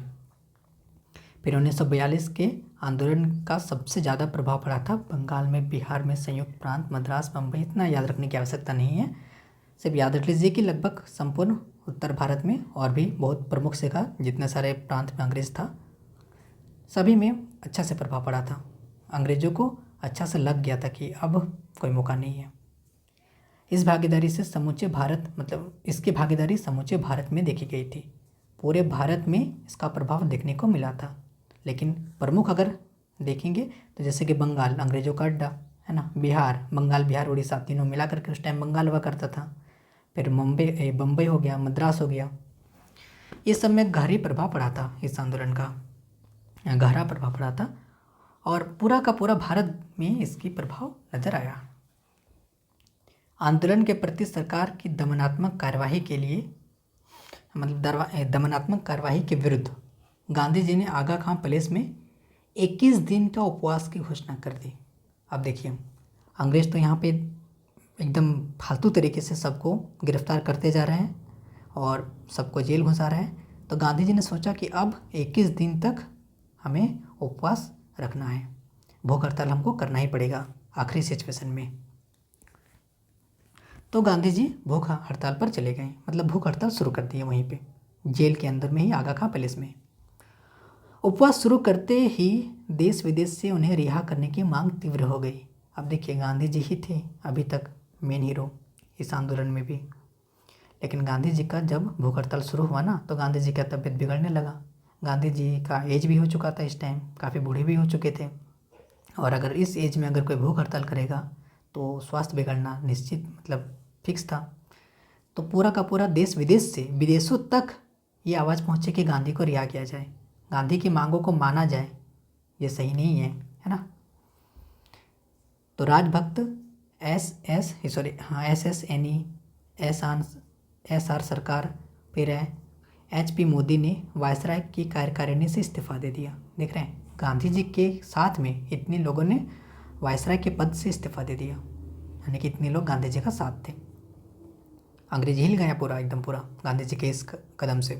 फिर 1942 के आंदोलन का सबसे ज़्यादा प्रभाव पड़ा था बंगाल में, बिहार में, संयुक्त प्रांत, मद्रास, बम्बई। इतना याद रखने की आवश्यकता नहीं है, सिर्फ याद रख लीजिए कि लगभग संपूर्ण उत्तर भारत में और भी बहुत प्रमुख जगह जितने सारे प्रांत में अंग्रेज था, सभी में अच्छा से प्रभाव पड़ा था। अंग्रेज़ों को अच्छा से लग गया था कि अब कोई मौका नहीं है। इस भागीदारी से समूचे भारत इसकी भागीदारी समूचे भारत में देखी गई थी। पूरे भारत में इसका प्रभाव देखने को मिला था। लेकिन प्रमुख अगर देखेंगे तो जैसे कि बंगाल अंग्रेज़ों का अड्डा है ना, बिहार, बंगाल, बिहार, उड़ीसा तीनों मिला करके उस टाइम बंगाल हुआ करता था। फिर बम्बई हो गया, मद्रास हो गया, ये सब में गहरी प्रभाव पड़ा था, इस आंदोलन का गहरा प्रभाव पड़ा था और पूरा का पूरा भारत में इसकी प्रभाव नजर आया। आंदोलन के प्रति सरकार की दमनात्मक कार्यवाही के लिए दमनात्मक कार्यवाही के विरुद्ध गांधी जी ने आगा खां पैलेस में 21 दिन का उपवास की घोषणा कर दी। अब देखिए, अंग्रेज तो यहाँ पे एकदम फालतू तरीके से सबको गिरफ्तार करते जा रहे हैं और सबको जेल घुसा रहे हैं। तो गांधी जी ने सोचा कि अब 21 दिन तक हमें उपवास रखना है, भूख हड़ताल हमको करना ही पड़ेगा आखिरी सिचुएशन में। तो गांधी जी भूख हड़ताल पर चले गए, मतलब भूख हड़ताल शुरू कर दी वहीं पे जेल के अंदर में ही, आगा खां पैलेस में। उपवास शुरू करते ही देश विदेश से उन्हें रिहा करने की मांग तीव्र हो गई। अब देखिए, गांधी जी ही थे अभी तक मेन हीरो इस आंदोलन में भी, लेकिन गांधी जी का जब भूख हड़ताल शुरू हुआ ना, तो गांधी जी का तबीयत बिगड़ने लगा। गांधी जी का एज भी हो चुका था इस टाइम, काफ़ी बूढ़े भी हो चुके थे और अगर इस एज में अगर कोई भूख हड़ताल करेगा तो स्वास्थ्य बिगड़ना निश्चित मतलब फिक्स था। तो पूरा का पूरा देश विदेश से विदेशों तक ये आवाज़ पहुँचे कि गांधी को रिहा किया जाए, गांधी की मांगों को माना जाए, ये सही नहीं है ना। तो राजभक्त SSNE SR सरकार फिर है HP मोदी ने वायसराय की कार्यकारिणी से इस्तीफा दे दिया। देख रहे हैं, गांधी जी के साथ में इतने लोगों ने वायसराय के पद से इस्तीफा दे दिया, यानी कि इतने लोग गांधी जी का साथ थे। अंग्रेज हिल गया पूरा, एकदम पूरा गांधी जी के इस कदम से।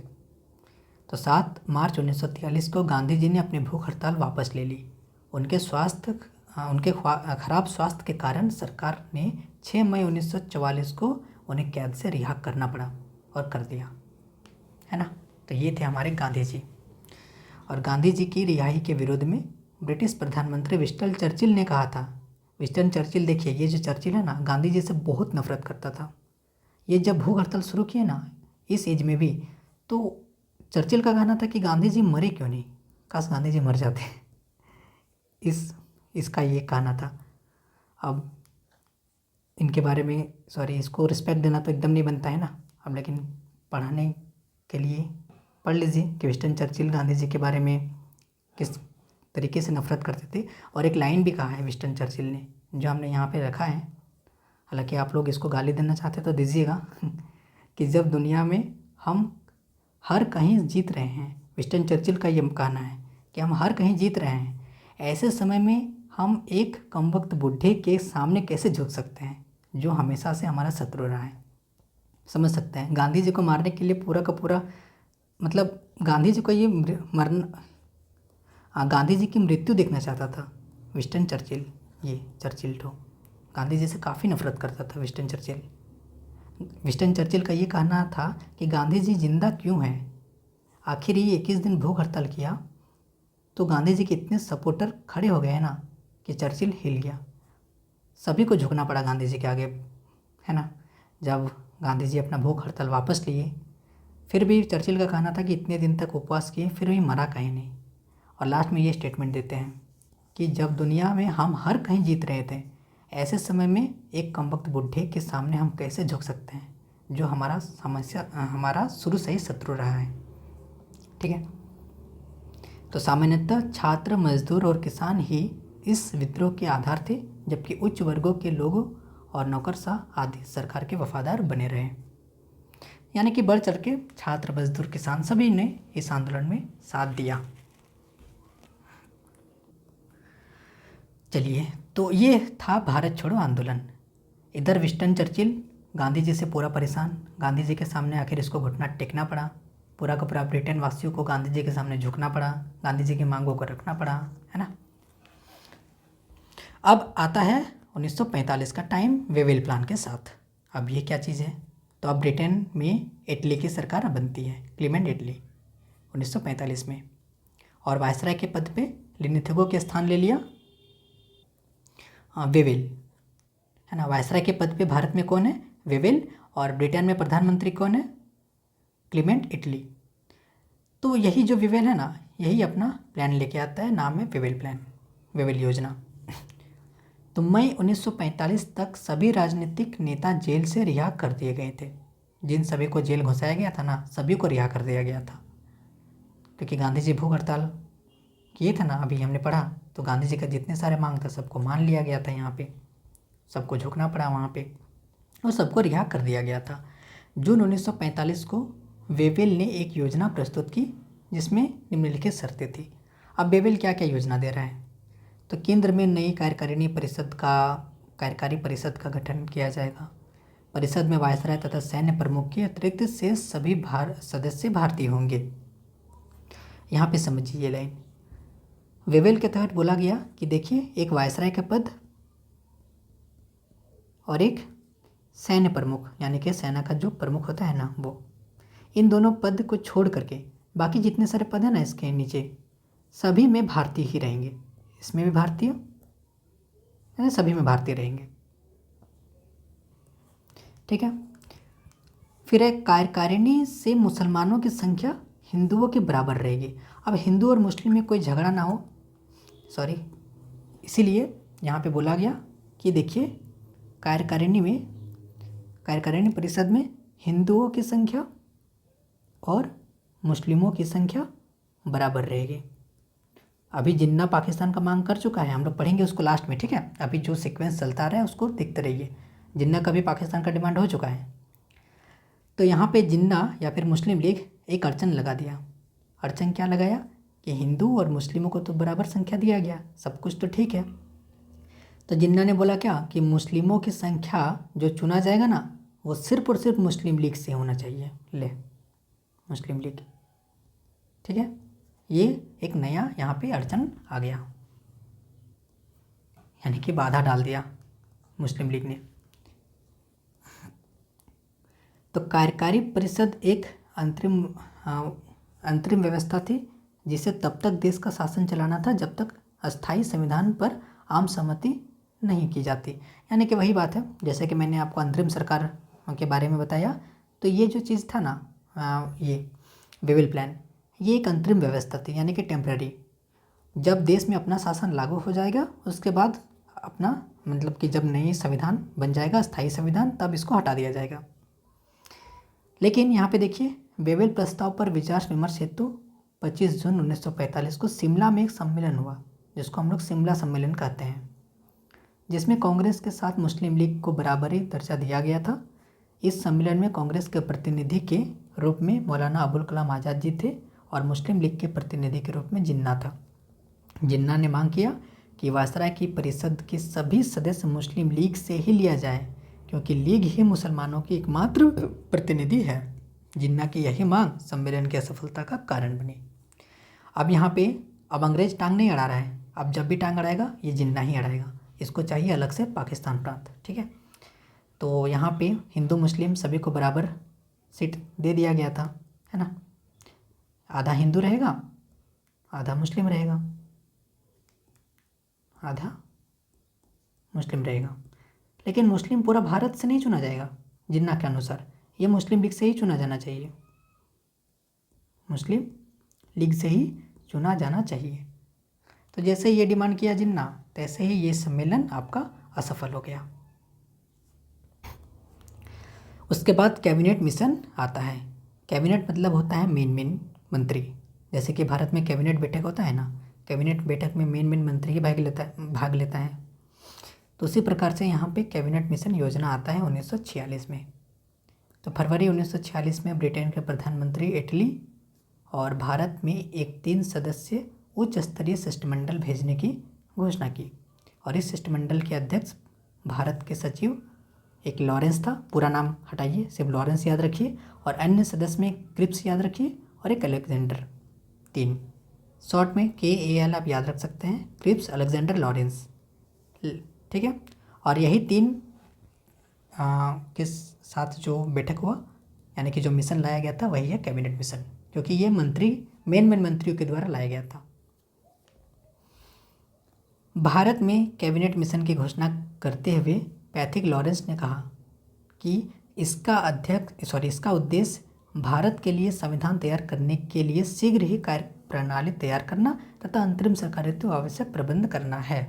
तो 7 मार्च 1943 को गांधी जी ने अपनी भूख हड़ताल वापस ले ली। उनके खराब स्वास्थ्य के कारण सरकार ने 6 मई 1944 को उन्हें कैद से रिहा करना पड़ा और कर दिया, है ना। तो ये थे हमारे गांधी जी। और गांधी जी की रिहाई के विरोध में ब्रिटिश प्रधानमंत्री विंस्टन चर्चिल ने कहा था। विंस्टन चर्चिल, देखिए ये जो चर्चिल है ना, गांधी जी से बहुत नफरत करता था। ये जब भूख हड़ताल शुरू किए ना इस एज में भी, तो चर्चिल का कहना था कि गांधी जी मरे क्यों नहीं, काश गांधी जी मर जाते। इसका ये कहना था। अब इनके बारे में इसको रिस्पेक्ट देना तो एकदम नहीं बनता है ना अब, लेकिन पढ़ाने के लिए पढ़ लीजिए कि विंस्टन चर्चिल गांधी जी के बारे में किस तरीके से नफरत करते थे। और एक लाइन भी कहा है विंस्टन चर्चिल ने, जो हमने यहाँ पे रखा है, हालांकि आप लोग इसको गाली देना चाहते तो दीजिएगा कि जब दुनिया में हम हर कहीं जीत रहे हैं, विंस्टन चर्चिल का ये कहना है कि हम हर कहीं जीत रहे हैं, ऐसे समय में हम एक कमबख्त बूढ़े के सामने कैसे झुक सकते हैं जो हमेशा से हमारा शत्रु रहा है। समझ सकते हैं, गांधी जी को मारने के लिए पूरा का पूरा मतलब गांधी जी को ये गांधी जी की मृत्यु देखना चाहता था विंस्टन चर्चिल। ये चर्चिल तो गांधी जी से काफ़ी नफरत करता था विंस्टन चर्चिल। विंस्टन चर्चिल का ये कहना था कि गांधी जी जिंदा क्यों हैं, आखिर ये 21 दिन भूख हड़ताल किया तो गांधी जी के इतने सपोर्टर खड़े हो गए ना कि चर्चिल हिल गया, सभी को झुकना पड़ा गांधी जी के आगे, है ना। जब गांधी जी अपना भूख हड़ताल वापस लिए, फिर भी चर्चिल का कहना था कि इतने दिन तक उपवास किए फिर भी मरा कहीं नहीं। और लास्ट में ये स्टेटमेंट देते हैं कि जब दुनिया में हम हर कहीं जीत रहे थे, ऐसे समय में एक कमबख्त बूढ़े के सामने हम कैसे झुक सकते हैं जो हमारा शुरू से ही शत्रु रहा है। ठीक है, तो सामान्यतः छात्र, मजदूर और किसान ही इस विद्रोह के आधार थे, जबकि उच्च वर्गों के लोगों और नौकरशाह आदि सरकार के वफादार बने रहे। यानी कि बढ़ चढ़ के छात्र, मजदूर, किसान सभी ने इस आंदोलन में साथ दिया। चलिए, तो ये था भारत छोड़ो आंदोलन। इधर विंस्टन चर्चिल गांधी जी से पूरा परेशान, गांधी जी के सामने आखिर इसको घुटना टेकना पड़ा, पूरा का पूरा ब्रिटेन वासियों को गांधी जी के सामने झुकना पड़ा, गांधी जी की मांगों को रखना पड़ा, है ना। अब आता है 1945 का टाइम वेवेल प्लान के साथ। अब ये क्या चीज़ है, तो अब ब्रिटेन में इटली की सरकार बनती है, क्लीमेंट इटली 1945 में, और वायसराय के पद पे लिनिथेगो के स्थान ले लिया वेवेल, है ना। वायसराय के पद पे भारत में कौन है, वेवेल, और ब्रिटेन में प्रधानमंत्री कौन है, क्लीमेंट इटली। तो यही जो वेवेल है ना, यही अपना प्लान लेके आता है, नाम है वेवेल प्लान, वेवेल योजना। तो मई 1945 तक सभी राजनीतिक नेता जेल से रिहा कर दिए गए थे। जिन सभी को जेल घुसाया गया था ना, सभी को रिहा कर दिया गया था, क्योंकि गांधी जी भूख हड़ताल किए थे ना, अभी हमने पढ़ा। तो गांधी जी का जितने सारे मांग था सबको मान लिया गया था, यहाँ पे सबको झुकना पड़ा वहाँ पे, और सबको रिहा कर दिया गया था। जून 1945 को वेवेल ने एक योजना प्रस्तुत की जिसमें निम्नलिखित शर्तें थी। अब वेवेल क्या क्या योजना दे रहा है, तो केंद्र में नई कार्यकारी परिषद का गठन किया जाएगा। परिषद में वायसराय तथा सैन्य प्रमुख के अतिरिक्त से सभी सदस्य भारतीय होंगे। यहाँ पे समझिए ये लाइन, वेवेल के तहत बोला गया कि देखिए, एक वायसराय का पद और एक सैन्य प्रमुख, यानी कि सेना का जो प्रमुख होता है ना, वो, इन दोनों पद को छोड़ करके बाकी जितने सारे पद हैं ना इसके नीचे, सभी में भारतीय ही रहेंगे। इसमें भी भारतीय, यानी सभी में भारतीय रहेंगे। ठीक है, फिर एक कार्यकारिणी से मुसलमानों की संख्या हिंदुओं के बराबर रहेगी। अब हिंदू और मुस्लिम में कोई झगड़ा ना हो, इसीलिए यहाँ पे बोला गया कि देखिए, कार्यकारिणी परिषद में हिंदुओं की संख्या और मुस्लिमों की संख्या बराबर रहेगी। अभी जिन्ना पाकिस्तान का मांग कर चुका है, हम लोग पढ़ेंगे उसको लास्ट में, ठीक है। अभी जो सीक्वेंस चलता रहा है उसको देखते रहिए। जिन्ना का भी पाकिस्तान का डिमांड हो चुका है। तो यहाँ पे जिन्ना या फिर मुस्लिम लीग एक अड़चन लगा दिया। अड़चन क्या लगाया कि हिंदू और मुस्लिमों को तो बराबर संख्या दिया गया, सब कुछ तो ठीक है। तो जिन्ना ने बोला क्या कि मुस्लिमों की संख्या जो चुना जाएगा ना वो सिर्फ और सिर्फ मुस्लिम लीग से होना चाहिए। ले, मुस्लिम लीग, ठीक है। ये एक नया यहाँ पे अड़चन आ गया, यानी कि बाधा डाल दिया मुस्लिम लीग ने। तो कार्यकारी परिषद एक अंतरिम व्यवस्था थी जिसे तब तक देश का शासन चलाना था जब तक अस्थायी संविधान पर आम सहमति नहीं की जाती। यानी कि वही बात है, जैसे कि मैंने आपको अंतरिम सरकार के बारे में बताया। तो ये जो चीज़ था ना, ये वेवेल प्लान, ये एक अंतरिम व्यवस्था थी, यानी कि टेम्पररी। जब देश में अपना शासन लागू हो जाएगा उसके बाद अपना मतलब कि जब नई संविधान बन जाएगा, स्थायी संविधान, तब इसको हटा दिया जाएगा। लेकिन यहाँ पे देखिए, वेवेल प्रस्ताव पर विचार विमर्श हेतु 25 जून 1945 को शिमला में एक सम्मेलन हुआ, जिसको हम लोग शिमला सम्मेलन कहते हैं, जिसमें कांग्रेस के साथ मुस्लिम लीग को बराबरी दर्जा दिया गया था। इस सम्मेलन में कांग्रेस के प्रतिनिधि के रूप में मौलाना अबुल कलाम आज़ाद जी थे और मुस्लिम लीग के प्रतिनिधि के रूप में जिन्ना था। जिन्ना ने मांग किया कि वायसराय की परिषद के सभी सदस्य मुस्लिम लीग से ही लिया जाए, क्योंकि लीग ही मुसलमानों की एकमात्र प्रतिनिधि है। जिन्ना की यही मांग सम्मेलन की असफलता का कारण बनी। अब यहाँ पे अब अंग्रेज टांग नहीं अड़ा रहा है, अब जब भी टांग अड़ाएगा ये जिन्ना ही अड़ाएगा। इसको चाहिए अलग से पाकिस्तान प्रांत, ठीक है। तो यहाँ पे हिंदू मुस्लिम सभी को बराबर सीट दे दिया गया था, है ना। आधा हिंदू रहेगा, आधा मुस्लिम रहेगा, आधा मुस्लिम रहेगा। लेकिन मुस्लिम पूरा भारत से नहीं चुना जाएगा। जिन्ना के अनुसार ये मुस्लिम लीग से ही चुना जाना चाहिए, मुस्लिम लीग से ही चुना जाना चाहिए। तो जैसे ये डिमांड किया जिन्ना, तैसे ही ये सम्मेलन आपका असफल हो गया। उसके बाद कैबिनेट मिशन आता है। कैबिनेट मतलब होता है मेन मंत्री। जैसे कि भारत में कैबिनेट बैठक होता है ना, कैबिनेट बैठक में मेन मंत्री ही भाग लेता है। तो उसी प्रकार से यहाँ पे कैबिनेट मिशन योजना आता है 1946 में। तो फरवरी 1946 में ब्रिटेन के प्रधानमंत्री इटली और भारत में एक 3 सदस्य उच्च स्तरीय शिष्टमंडल भेजने की घोषणा की। और इस शिष्टमंडल के अध्यक्ष भारत के सचिव एक लॉरेंस था, पूरा नाम हटाइए, सिर्फ लॉरेंस याद रखिए। और अन्य सदस्य में क्रिप्स याद रखिए और एक अलेक्जेंडर। 3 शॉर्ट में KAL आप याद रख सकते हैं, क्रिप्स, अलेक्जेंडर, लॉरेंस, ठीक है। और यही 3 के साथ जो बैठक हुआ, यानी कि जो मिशन लाया गया था वही है कैबिनेट मिशन, क्योंकि ये मेन मंत्रियों के द्वारा लाया गया था। भारत में कैबिनेट मिशन की घोषणा करते हुए पैथिक लॉरेंस ने कहा कि इसका उद्देश्य भारत के लिए संविधान तैयार करने के लिए शीघ्र ही कार्य प्रणाली तैयार करना तथा अंतरिम सरकार हेतु आवश्यक प्रबंध करना है,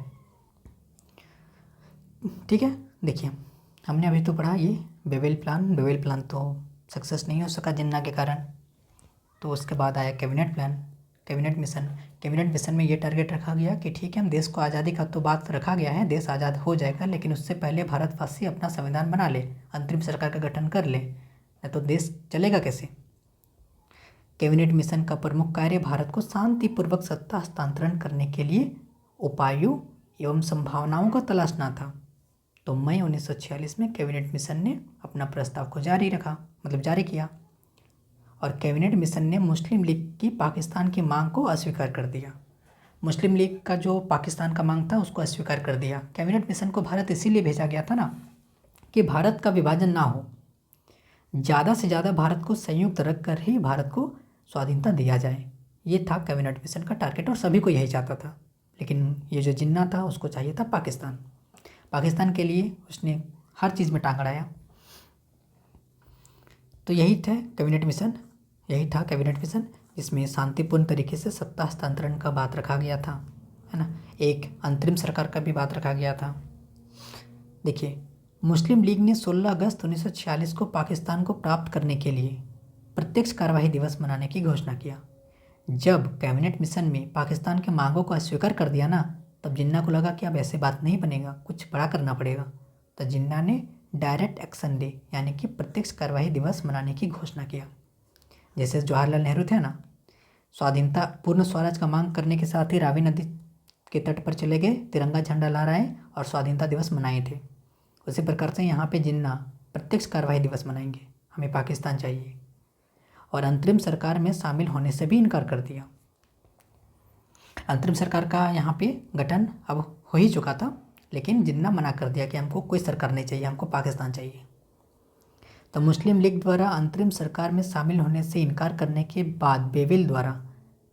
ठीक है। देखिए, हमने अभी तो पढ़ा ये वेवेल प्लान तो सक्सेस नहीं हो सका जिन्ना के कारण। तो उसके बाद आया कैबिनेट मिशन में ये टारगेट रखा गया कि ठीक है, हम देश को आज़ादी का तो बात रखा गया है, देश आज़ाद हो जाएगा, लेकिन उससे पहले भारतवासी अपना संविधान बना ले, अंतरिम सरकार का गठन कर ले, नहीं तो देश चलेगा कैसे। कैबिनेट मिशन का प्रमुख कार्य भारत को शांतिपूर्वक सत्ता हस्तांतरण करने के लिए उपायों एवं संभावनाओं को तलाशना था। तो मई 1946 में कैबिनेट मिशन ने अपना प्रस्ताव को जारी किया और कैबिनेट मिशन ने मुस्लिम लीग की पाकिस्तान की मांग को अस्वीकार कर दिया। मुस्लिम लीग का जो पाकिस्तान का मांग था उसको अस्वीकार कर दिया। कैबिनेट मिशन को भारत इसीलिए भेजा गया था ना कि भारत का विभाजन ना हो, ज़्यादा से ज़्यादा भारत को संयुक्त रखकर ही भारत को स्वाधीनता दिया जाए। ये था कैबिनेट मिशन का टारगेट और सभी को यही चाहता था। लेकिन ये जो जिन्ना था उसको चाहिए था पाकिस्तान के लिए उसने हर चीज़ में टांग अड़ाया। तो यही था कैबिनेट मिशन जिसमें शांतिपूर्ण तरीके से सत्ता हस्तांतरण का बात रखा गया था, है ना। एक अंतरिम सरकार का भी बात रखा गया था। देखिए, मुस्लिम लीग ने 16 अगस्त 1946 को पाकिस्तान को प्राप्त करने के लिए प्रत्यक्ष कार्यवाही दिवस मनाने की घोषणा किया। जब कैबिनेट मिशन में पाकिस्तान के मांगों को अस्वीकार कर दिया ना, तब जिन्ना को लगा कि अब ऐसे बात नहीं बनेगा, कुछ बड़ा करना पड़ेगा। तो जिन्ना ने डायरेक्ट एक्शन डे यानी कि प्रत्यक्ष कार्यवाही दिवस मनाने की घोषणा किया। जैसे जवाहरलाल नेहरू थे ना, स्वाधीनता पूर्ण स्वराज का मांग करने के साथ ही रावी नदी के तट पर चले गए, तिरंगा झंडा लहराए और स्वाधीनता दिवस मनाए थे। उसी प्रकार से यहाँ पे जिन्ना प्रत्यक्ष कार्यवाही दिवस मनाएंगे, हमें पाकिस्तान चाहिए, और अंतरिम सरकार में शामिल होने से भी इनकार कर दिया। अंतरिम सरकार का यहाँ पे गठन अब हो ही चुका था, लेकिन जिन्ना मना कर दिया कि हमको कोई सरकार नहीं चाहिए, हमको पाकिस्तान चाहिए। तो मुस्लिम लीग द्वारा अंतरिम सरकार में शामिल होने से इनकार करने के बाद बेविल द्वारा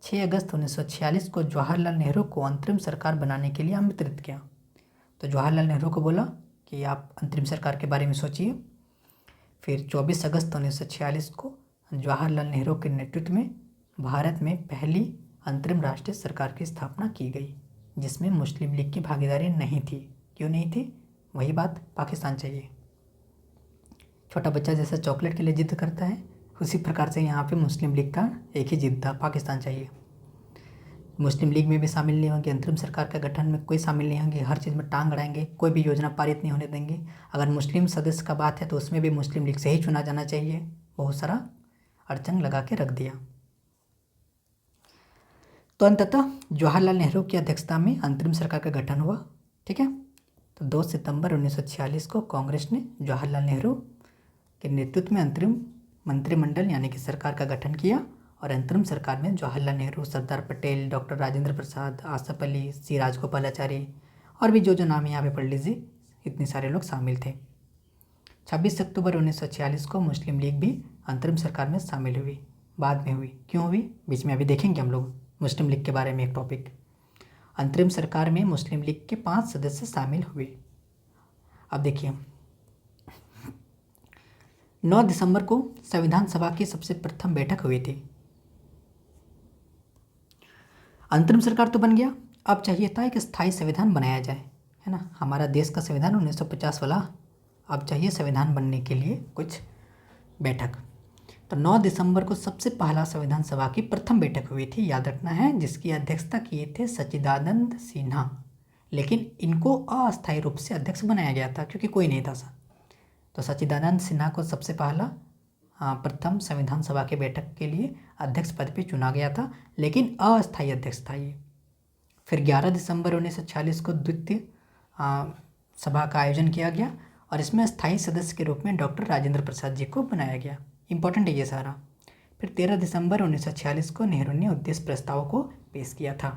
6 अगस्त 1946 को जवाहरलाल नेहरू को अंतरिम सरकार बनाने के लिए आमंत्रित किया। तो जवाहरलाल नेहरू को बोला कि आप अंतरिम सरकार के बारे में सोचिए। फिर 24 अगस्त 1946 को जवाहरलाल नेहरू के नेतृत्व में भारत में पहली अंतरिम राष्ट्रीय सरकार की स्थापना की गई, जिसमें मुस्लिम लीग की भागीदारी नहीं थी। क्यों नहीं थी? वही बात, पाकिस्तान चाहिए। छोटा बच्चा जैसा चॉकलेट के लिए जिद करता है, उसी प्रकार से यहाँ पे मुस्लिम लीग का एक ही जिद था, पाकिस्तान चाहिए। मुस्लिम लीग में भी शामिल नहीं होंगे, अंतरिम सरकार के गठन में कोई शामिल नहीं होंगे, हर चीज़ में टांग अड़ाएंगे, कोई भी योजना पारित नहीं होने देंगे। अगर मुस्लिम सदस्य का बात है तो उसमें भी मुस्लिम लीग से ही चुना जाना चाहिए। बहुत सारा अड़चन लगा के रख दिया। तो अंततः जवाहरलाल नेहरू की अध्यक्षता में अंतरिम सरकार का गठन हुआ। ठीक है, तो 2 सितंबर 1946 को कांग्रेस ने जवाहरलाल नेहरू के नेतृत्व में अंतरिम मंत्रिमंडल यानी कि सरकार का गठन किया, और अंतरिम सरकार में जवाहरलाल नेहरू, सरदार पटेल, डॉक्टर राजेंद्र प्रसाद, आसफ अली, सी राजगोपालाचारी और भी जो नाम यहाँ पे पढ़ लीजिए, इतने सारे लोग शामिल थे। 26 अक्टूबर 1946 को मुस्लिम लीग भी अंतरिम सरकार में शामिल हुई। बाद में हुई, क्यों हुई बीच में अभी देखेंगे हम लोग मुस्लिम लीग के बारे में एक टॉपिक। अंतरिम सरकार में मुस्लिम लीग के 5 सदस्य शामिल हुए। अब देखिए, 9 दिसंबर को संविधान सभा की सबसे प्रथम बैठक हुई थी। अंतरिम सरकार तो बन गया, अब चाहिए था एक स्थायी संविधान बनाया जाए, है ना। हमारा देश का संविधान 1950 वाला, अब चाहिए संविधान बनने के लिए कुछ बैठक। तो 9 दिसंबर को सबसे पहला संविधान सभा की प्रथम बैठक हुई थी, याद रखना है, जिसकी अध्यक्षता किए थे सच्चिदानंद सिन्हा। लेकिन इनको अस्थायी रूप से अध्यक्ष बनाया गया था क्योंकि कोई नहीं था। तो सच्चिदानंद सिन्हा को सबसे पहला प्रथम संविधान सभा के बैठक के लिए अध्यक्ष पद पर चुना गया था, लेकिन अस्थायी अध्यक्ष था ये। फिर 11 दिसंबर 1946 को द्वितीय सभा का आयोजन किया गया और इसमें स्थायी सदस्य के रूप में डॉक्टर राजेंद्र प्रसाद जी को बनाया गया। इंपॉर्टेंट है ये सारा। फिर 13 दिसंबर 1946 को नेहरू ने उद्देश्य प्रस्ताव को पेश किया था।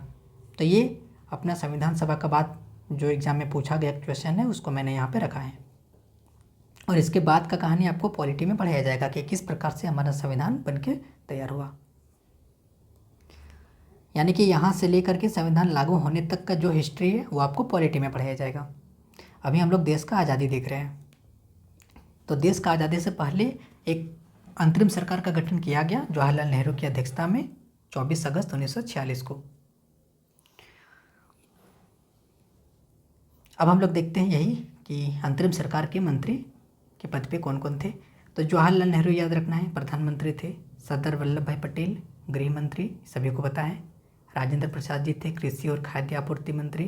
तो ये अपना संविधान सभा का बात जो एग्जाम में पूछा गया क्वेश्चन है, उसको मैंने यहाँ पे रखा है। और इसके बाद का कहानी आपको पॉलिटी में पढ़ाया जाएगा कि किस प्रकार से हमारा संविधान बनके तैयार हुआ। यानी कि यहाँ से लेकर के संविधान लागू होने तक का जो हिस्ट्री है वो आपको पॉलिटी में पढ़ाया जाएगा। अभी हम लोग देश का आज़ादी देख रहे हैं। तो देश का आज़ादी से पहले एक अंतरिम सरकार का गठन किया गया जवाहरलाल नेहरू की अध्यक्षता में 24 अगस्त 1946 को। अब हम लोग देखते हैं यही कि अंतरिम सरकार के मंत्री के पद पे कौन कौन थे। तो जवाहरलाल नेहरू याद रखना है, प्रधानमंत्री थे। सरदार वल्लभ भाई पटेल गृह मंत्री, सभी को पता है। राजेंद्र प्रसाद जी थे कृषि और खाद्य आपूर्ति मंत्री।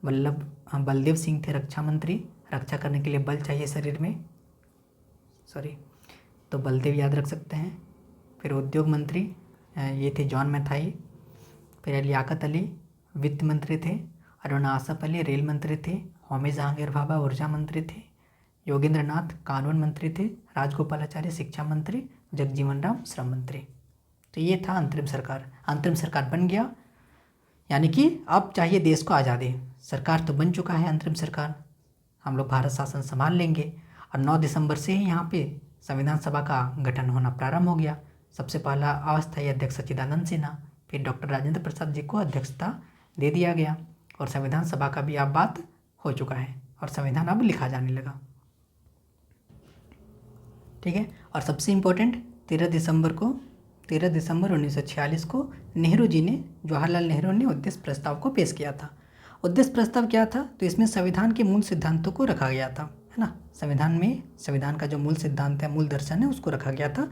बलदेव सिंह थे रक्षा मंत्री, रक्षा करने के लिए बल चाहिए शरीर में, तो बलदेव याद रख सकते हैं। फिर उद्योग मंत्री ये थे जॉन मैथाई। फिर लियाकत अली वित्त मंत्री थे। अरुण आसफ अली रेल मंत्री थे। होमी जहांगीर भाभा ऊर्जा मंत्री थे। योगेंद्र नाथ कानून मंत्री थे। राजगोपालाचारी शिक्षा मंत्री। जगजीवन राम श्रम मंत्री। तो ये था अंतरिम सरकार। अंतरिम सरकार बन गया, यानी कि अब चाहिए देश को आज़ादी। सरकार तो बन चुका है अंतरिम सरकार, हम लोग भारत शासन संभाल लेंगे। और 9 दिसंबर से ही यहाँ पे संविधान सभा का गठन होना प्रारंभ हो गया। सबसे पहला अस्थायी अध्यक्ष सच्चिदानंद सिन्हा, फिर डॉक्टर राजेंद्र प्रसाद जी को अध्यक्षता दे दिया गया और संविधान सभा का भी अब बात हो चुका है और संविधान अब लिखा जाने लगा। ठीक है। और सबसे इम्पोर्टेंट 13 दिसंबर 1946 को नेहरू जी ने, जवाहरलाल नेहरू ने उद्देश्य प्रस्ताव को पेश किया था। उद्देश्य प्रस्ताव क्या था? तो इसमें संविधान के मूल सिद्धांतों को रखा गया था, है ना। संविधान का जो मूल सिद्धांत है, मूल दर्शन है, उसको रखा गया था।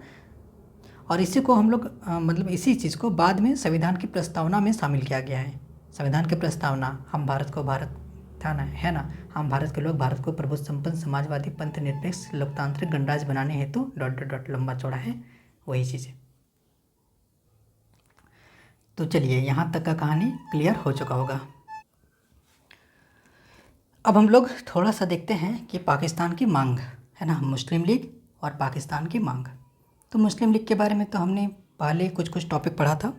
और इसी को हम लोग मतलब इसी चीज़ को बाद में संविधान की प्रस्तावना में शामिल किया गया है। संविधान की प्रस्तावना, हम भारत को भारत था ना, है ना, हम भारत के लोग भारत को प्रभु संपन्न समाजवादी पंथ निरपेक्ष लोकतांत्रिक गणराज्य बनाने हेतु डॉट डॉट डॉट लंबा चौड़ा है, वही चीज़ है। तो चलिए यहाँ तक का कहानी क्लियर हो चुका होगा। अब हम लोग थोड़ा सा देखते हैं कि पाकिस्तान की मांग, है ना, मुस्लिम लीग और पाकिस्तान की मांग। तो मुस्लिम लीग के बारे में तो हमने पहले कुछ टॉपिक पढ़ा था।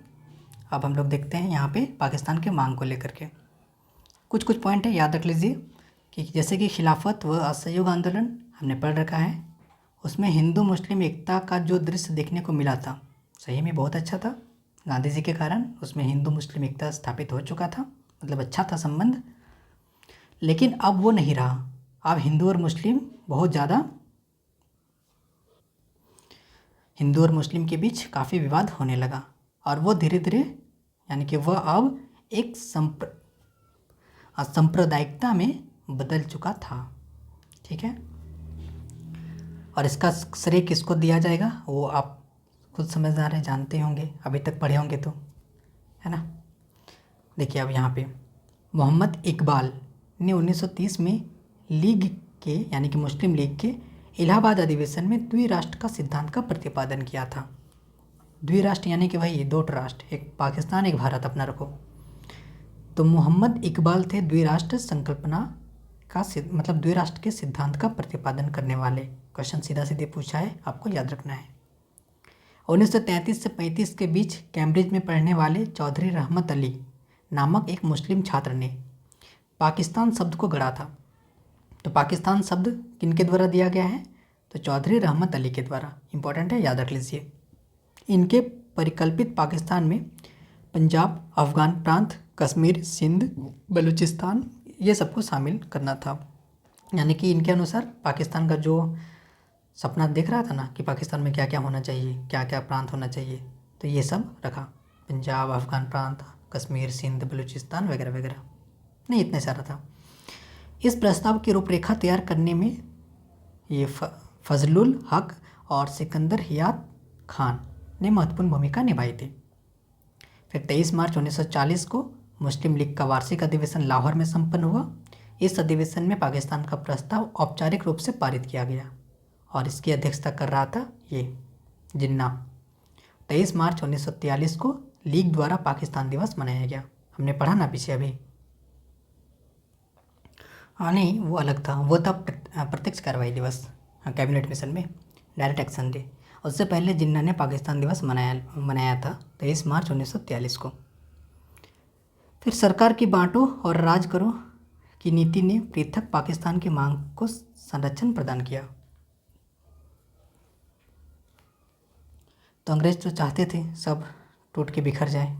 अब हम लोग देखते हैं यहाँ पे पाकिस्तान के मांग को लेकर के कुछ पॉइंट है, याद रख लीजिए कि जैसे कि खिलाफत व असहयोग आंदोलन हमने पढ़ रखा है, उसमें हिंदू मुस्लिम एकता का जो दृश्य देखने को मिला था सही में बहुत अच्छा था। गांधी जी के कारण उसमें हिंदू मुस्लिम एकता स्थापित हो चुका था, मतलब अच्छा था संबंध। लेकिन अब वो नहीं रहा। अब हिंदू और मुस्लिम बहुत ज़्यादा, हिंदू और मुस्लिम के बीच काफ़ी विवाद होने लगा और वो धीरे धीरे यानी कि वह अब एक सांप्रदायिकता में बदल चुका था। ठीक है, और इसका श्रेय किसको दिया जाएगा वो आप खुद समझदार हैं, जानते होंगे, अभी तक पढ़े होंगे तो, है ना। देखिए अब यहाँ पे मोहम्मद इकबाल ने 1930 में लीग के यानी कि मुस्लिम लीग के इलाहाबाद अधिवेशन में द्विराष्ट्र का सिद्धांत का प्रतिपादन किया था। द्विराष्ट्र यानी कि वही दो राष्ट्र, एक पाकिस्तान एक भारत, अपना रखो। तो मोहम्मद इकबाल थे द्विराष्ट्र संकल्पना का मतलब द्विराष्ट्र के सिद्धांत का प्रतिपादन करने वाले। क्वेश्चन सीधा सीधे पूछा है, आपको याद रखना है। 1933 से 35 के बीच कैम्ब्रिज में पढ़ने वाले चौधरी रहमत अली नामक एक मुस्लिम छात्र ने पाकिस्तान शब्द को गढ़ा था। तो पाकिस्तान शब्द किनके द्वारा दिया गया है, तो चौधरी रहमत अली के द्वारा। इंपॉर्टेंट है, याद रख लीजिए। इनके परिकल्पित पाकिस्तान में पंजाब, अफ़गान प्रांत, कश्मीर, सिंध, बलूचिस्तान ये सबको शामिल करना था। यानी कि इनके अनुसार पाकिस्तान का जो सपना देख रहा था ना कि पाकिस्तान में क्या क्या होना चाहिए, क्या क्या प्रांत होना चाहिए, तो ये सब रखा, पंजाब, अफ़गान प्रांत, कश्मीर, सिंध, बलूचिस्तान वगैरह वगैरह, नहीं इतने सारा था। इस प्रस्ताव की रूपरेखा तैयार करने में ये फजलुल हक और सिकंदर हियात खान ने महत्वपूर्ण भूमिका निभाई थी। फिर 23 मार्च 1940 को मुस्लिम लीग का वार्षिक अधिवेशन लाहौर में संपन्न हुआ। इस अधिवेशन में पाकिस्तान का प्रस्ताव औपचारिक रूप से पारित किया गया और इसकी अध्यक्षता कर रहा था ये जिन्ना। 23 मार्च 1943 को लीग द्वारा पाकिस्तान दिवस मनाया गया। हमने पढ़ा ना पीछे अभी। हाँ नहीं, वो अलग था, वो था प्रत्यक्ष कार्रवाई दिवस, कैबिनेट मिशन में डायरेक्ट एक्शन डे। उससे पहले जिन्ना ने पाकिस्तान दिवस मनाया था 23 मार्च 1943 को। फिर सरकार की बांटो और राज करो की नीति ने पृथक पाकिस्तान की मांग को संरक्षण प्रदान किया। तो अंग्रेज तो चाहते थे सब टूट के बिखर जाए।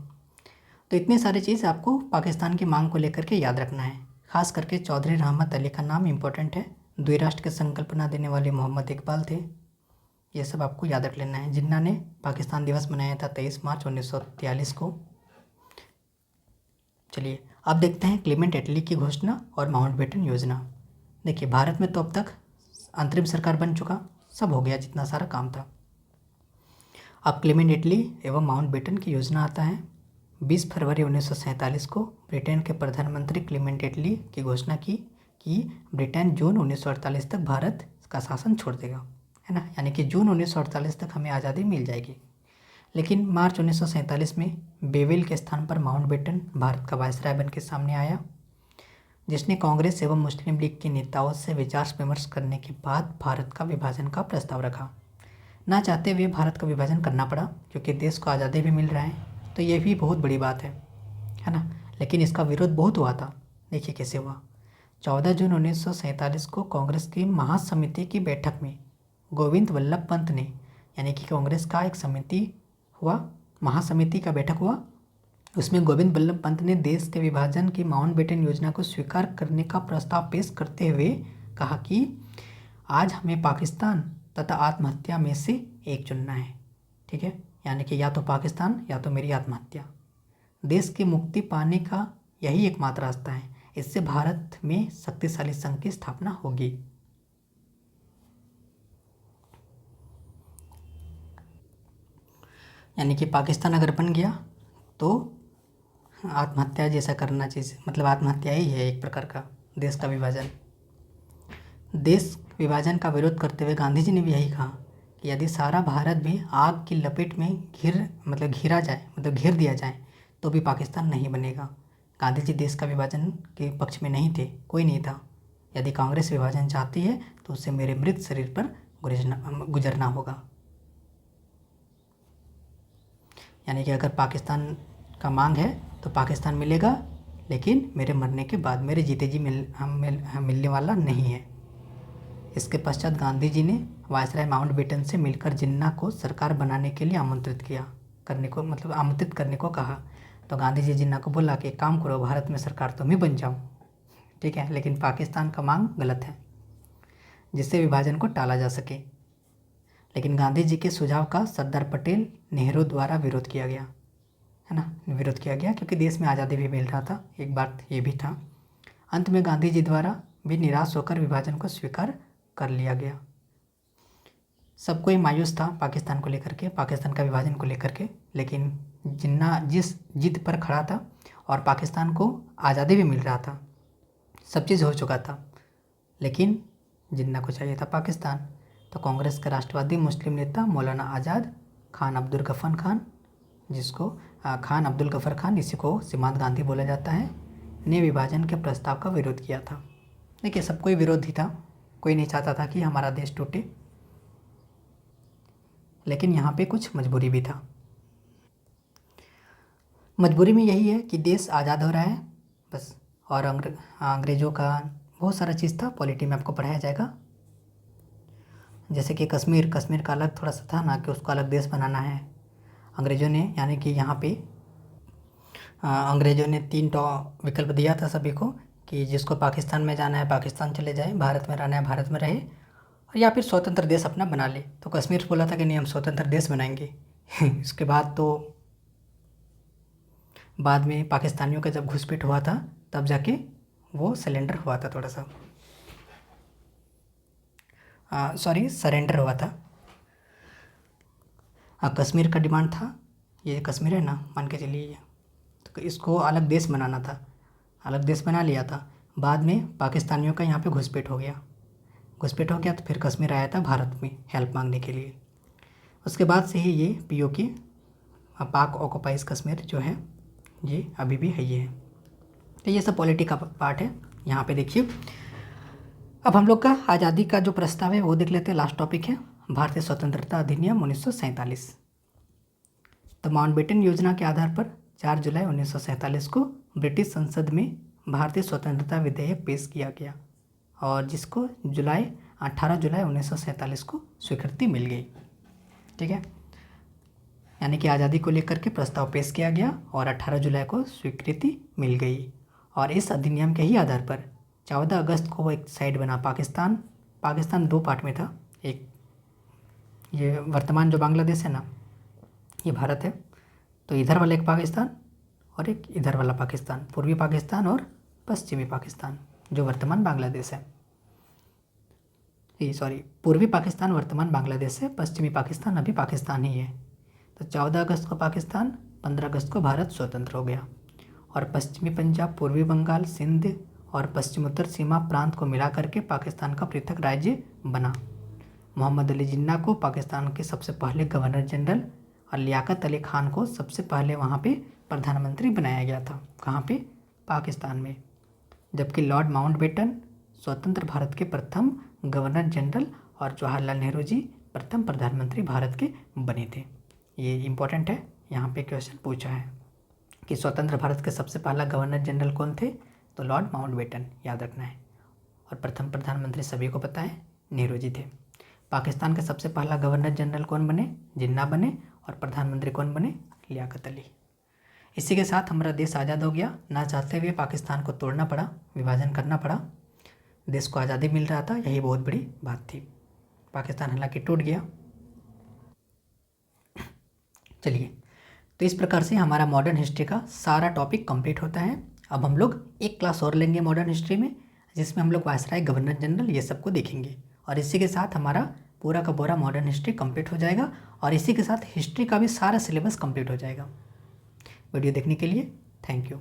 तो इतने सारे चीज़ आपको पाकिस्तान की मांग को लेकर के याद रखना है। खास करके चौधरी रहमत अली का नाम इम्पोर्टेंट है। द्विराष्ट्र की संकल्पना देने वाले मोहम्मद इकबाल थे। ये सब आपको याद रख लेना है। जिन्ना ने पाकिस्तान दिवस मनाया था 23 मार्च 1943 को। चलिए अब देखते हैं क्लेमेंट एटली की घोषणा और माउंटबेटन योजना। देखिए भारत में तो अब तक अंतरिम सरकार बन चुका, सब हो गया जितना सारा काम था। अब क्लेमेंट एटली एवं माउंटबेटन की योजना आता है। 20 फरवरी 1947 को ब्रिटेन के प्रधानमंत्री क्लेमेंट एटली की घोषणा की कि ब्रिटेन जून 1948 तक भारत का शासन छोड़ देगा, है ना, यानी कि जून 1948 तक हमें आज़ादी मिल जाएगी। लेकिन मार्च 1947 में बेवेल के स्थान पर माउंटबेटन भारत का वायसराय बन के सामने आया, जिसने कांग्रेस एवं मुस्लिम लीग के नेताओं से विचार विमर्श करने के बाद भारत का विभाजन का प्रस्ताव रखा। ना चाहते हुए भारत का विभाजन करना पड़ा क्योंकि देश को आज़ादी भी मिल रहा है, तो ये भी बहुत बड़ी बात है ना। लेकिन इसका विरोध बहुत हुआ था। देखिए कैसे हुआ। 14 जून 1947 को कांग्रेस की महासमिति की बैठक में गोविंद वल्लभ पंत ने, यानी कि कांग्रेस का एक समिति हुआ, महासमिति का बैठक हुआ, उसमें गोविंद वल्लभ पंत ने देश के विभाजन की माउंटबेटन योजना को स्वीकार करने का प्रस्ताव पेश करते हुए कहा कि आज हमें पाकिस्तान तथा आत्महत्या में से एक चुनना है। ठीक है, यानी कि या तो पाकिस्तान या तो मेरी आत्महत्या। देश की मुक्ति पाने का यही एकमात्र रास्ता है, इससे भारत में शक्तिशाली संघ की स्थापना होगी। यानी कि पाकिस्तान अगर बन गया तो आत्महत्या जैसा करना चाहिए, मतलब आत्महत्या ही है एक प्रकार का देश का विभाजन। देश विभाजन का विरोध करते हुए गांधी जी ने भी यही कहा कि यदि सारा भारत भी आग की लपेट में घेर दिया जाए तो भी पाकिस्तान नहीं बनेगा। गांधी जी देश का विभाजन के पक्ष में नहीं थे, कोई नहीं था। यदि कांग्रेस विभाजन चाहती है तो उसे मेरे मृत शरीर पर गुजरना होगा। यानी कि अगर पाकिस्तान का मांग है तो पाकिस्तान मिलेगा, लेकिन मेरे मरने के बाद, मेरे जीते जी मिलने वाला नहीं है। इसके पश्चात गांधी जी ने वायसराय माउंटबेटन से मिलकर जिन्ना को सरकार बनाने के लिए आमंत्रित करने को कहा। तो गांधी जी जिन्ना को बोला कि एक काम करो, भारत में सरकार तुम ही बन जाओ, ठीक है, लेकिन पाकिस्तान का मांग गलत है, जिससे विभाजन को टाला जा सके। लेकिन गांधी जी के सुझाव का सरदार पटेल, नेहरू द्वारा विरोध किया गया, है ना, विरोध किया गया, क्योंकि देश में आज़ादी भी मिल रहा था, एक बात ये भी था। अंत में गांधी जी द्वारा भी निराश होकर विभाजन को स्वीकार कर लिया गया। सब कोई मायूस था पाकिस्तान को लेकर के, पाकिस्तान का विभाजन को लेकर के, लेकिन जिन्ना जिस जिद पर खड़ा था और पाकिस्तान को आज़ादी भी मिल रहा था, सब चीज़ हो चुका था, लेकिन जिन्ना को चाहिए था पाकिस्तान। तो कांग्रेस के राष्ट्रवादी मुस्लिम नेता मौलाना आज़ाद खान अब्दुल गफर खान, जिसको खान अब्दुल गफर खान, इसी को सीमांत गांधी बोला जाता है, ने विभाजन के प्रस्ताव का विरोध किया था। देखिए, सब कोई विरोधी था, कोई नहीं चाहता था कि हमारा देश टूटे, लेकिन यहाँ पे कुछ मजबूरी भी था। मजबूरी में यही है कि देश आज़ाद हो रहा है बस, और अंग्रेज़ों का बहुत सारा चीज़ था, पॉलिटी में आपको पढ़ाया जाएगा। जैसे कि कश्मीर का अलग थोड़ा सा था ना, कि उसको अलग देश बनाना है। अंग्रेज़ों ने, यानी कि यहाँ पे अंग्रेज़ों ने 3 विकल्प दिया था सभी को, कि जिसको पाकिस्तान में जाना है पाकिस्तान चले जाए, भारत में रहना है भारत में रहे, और या फिर स्वतंत्र देश अपना बना ले। तो कश्मीर बोला था कि नहीं, हम स्वतंत्र देश बनाएंगे। इसके बाद तो बाद में पाकिस्तानियों का जब घुसपैठ हुआ था तब जाके वो सरेंडर हुआ था, थोड़ा सा सरेंडर हुआ था। कश्मीर का डिमांड था, ये कश्मीर है ना, मान के चलिए, तो इसको अलग देश बनाना था, अलग देश बना लिया था। बाद में पाकिस्तानियों का यहाँ पे घुसपैठ हो गया तो फिर कश्मीर आया था भारत में हेल्प मांगने के लिए। उसके बाद से ही ये POK, पाक ऑक्युपाइज कश्मीर जो है, ये अभी भी है, ये है। तो ये सब पॉलिटी का पार्ट है। यहाँ पे देखिए, अब हम लोग का आज़ादी का जो प्रस्ताव है वो देख लेते हैं। लास्ट टॉपिक है भारतीय स्वतंत्रता अधिनियम 1947। तो माउंटबेटन योजना के आधार पर 4 जुलाई 1947 को ब्रिटिश संसद में भारतीय स्वतंत्रता विधेयक पेश किया गया, और जिसको 18 जुलाई 1947 को स्वीकृति मिल गई, ठीक है। यानी कि आज़ादी को लेकर के प्रस्ताव पेश किया गया और 18 जुलाई को स्वीकृति मिल गई। और इस अधिनियम के ही आधार पर 14 अगस्त को वो एक साइड बना पाकिस्तान 2 पार्ट में था। एक ये वर्तमान जो बांग्लादेश है ना, ये भारत है, तो इधर वाला एक पाकिस्तान और एक इधर वाला पाकिस्तान, पूर्वी पाकिस्तान और पश्चिमी पाकिस्तान, जो वर्तमान बांग्लादेश है। पूर्वी पाकिस्तान वर्तमान बांग्लादेश है, पश्चिमी पाकिस्तान अभी पाकिस्तान ही है। तो 14 अगस्त को पाकिस्तान, 15 अगस्त को भारत स्वतंत्र हो गया, और पश्चिमी पंजाब, पूर्वी बंगाल, सिंध और पश्चिमोत्तर सीमा प्रांत को मिला करके पाकिस्तान का पृथक राज्य बना। मोहम्मद अली जिन्ना को पाकिस्तान के सबसे पहले गवर्नर जनरल और लियाकत अली खान को सबसे पहले वहाँ पे प्रधानमंत्री बनाया गया था। कहाँ पे? पाकिस्तान में। जबकि लॉर्ड माउंटबेटन स्वतंत्र भारत के प्रथम गवर्नर जनरल और जवाहरलाल नेहरू जी प्रथम प्रधानमंत्री भारत के बने थे। ये इम्पोर्टेंट है, यहाँ पे क्वेश्चन पूछा है कि स्वतंत्र भारत के सबसे पहला गवर्नर जनरल कौन थे? तो लॉर्ड माउंटबेटन, याद रखना है। और प्रथम प्रधानमंत्री सभी को पता है, नेहरू जी थे। पाकिस्तान के सबसे पहला गवर्नर जनरल कौन बने? जिन्ना बने। और प्रधानमंत्री कौन बने? लियाकत अली। इसी के साथ हमारा देश आज़ाद हो गया। ना चाहते हुए पाकिस्तान को तोड़ना पड़ा, विभाजन करना पड़ा। देश को आज़ादी मिल रहा था, यही बहुत बड़ी बात थी। पाकिस्तान हालांकि टूट गया। चलिए, तो इस प्रकार से हमारा मॉडर्न हिस्ट्री का सारा टॉपिक कंप्लीट होता है। अब हम लोग एक क्लास और लेंगे मॉडर्न हिस्ट्री में, जिसमें हम लोग वायसराय, गवर्नर जनरल, ये सब को देखेंगे। और इसी के साथ हमारा पूरा का पूरा मॉडर्न हिस्ट्री कंप्लीट हो जाएगा और इसी के साथ हिस्ट्री का भी सारा सिलेबस कंप्लीट हो जाएगा। वीडियो देखने के लिए थैंक यू।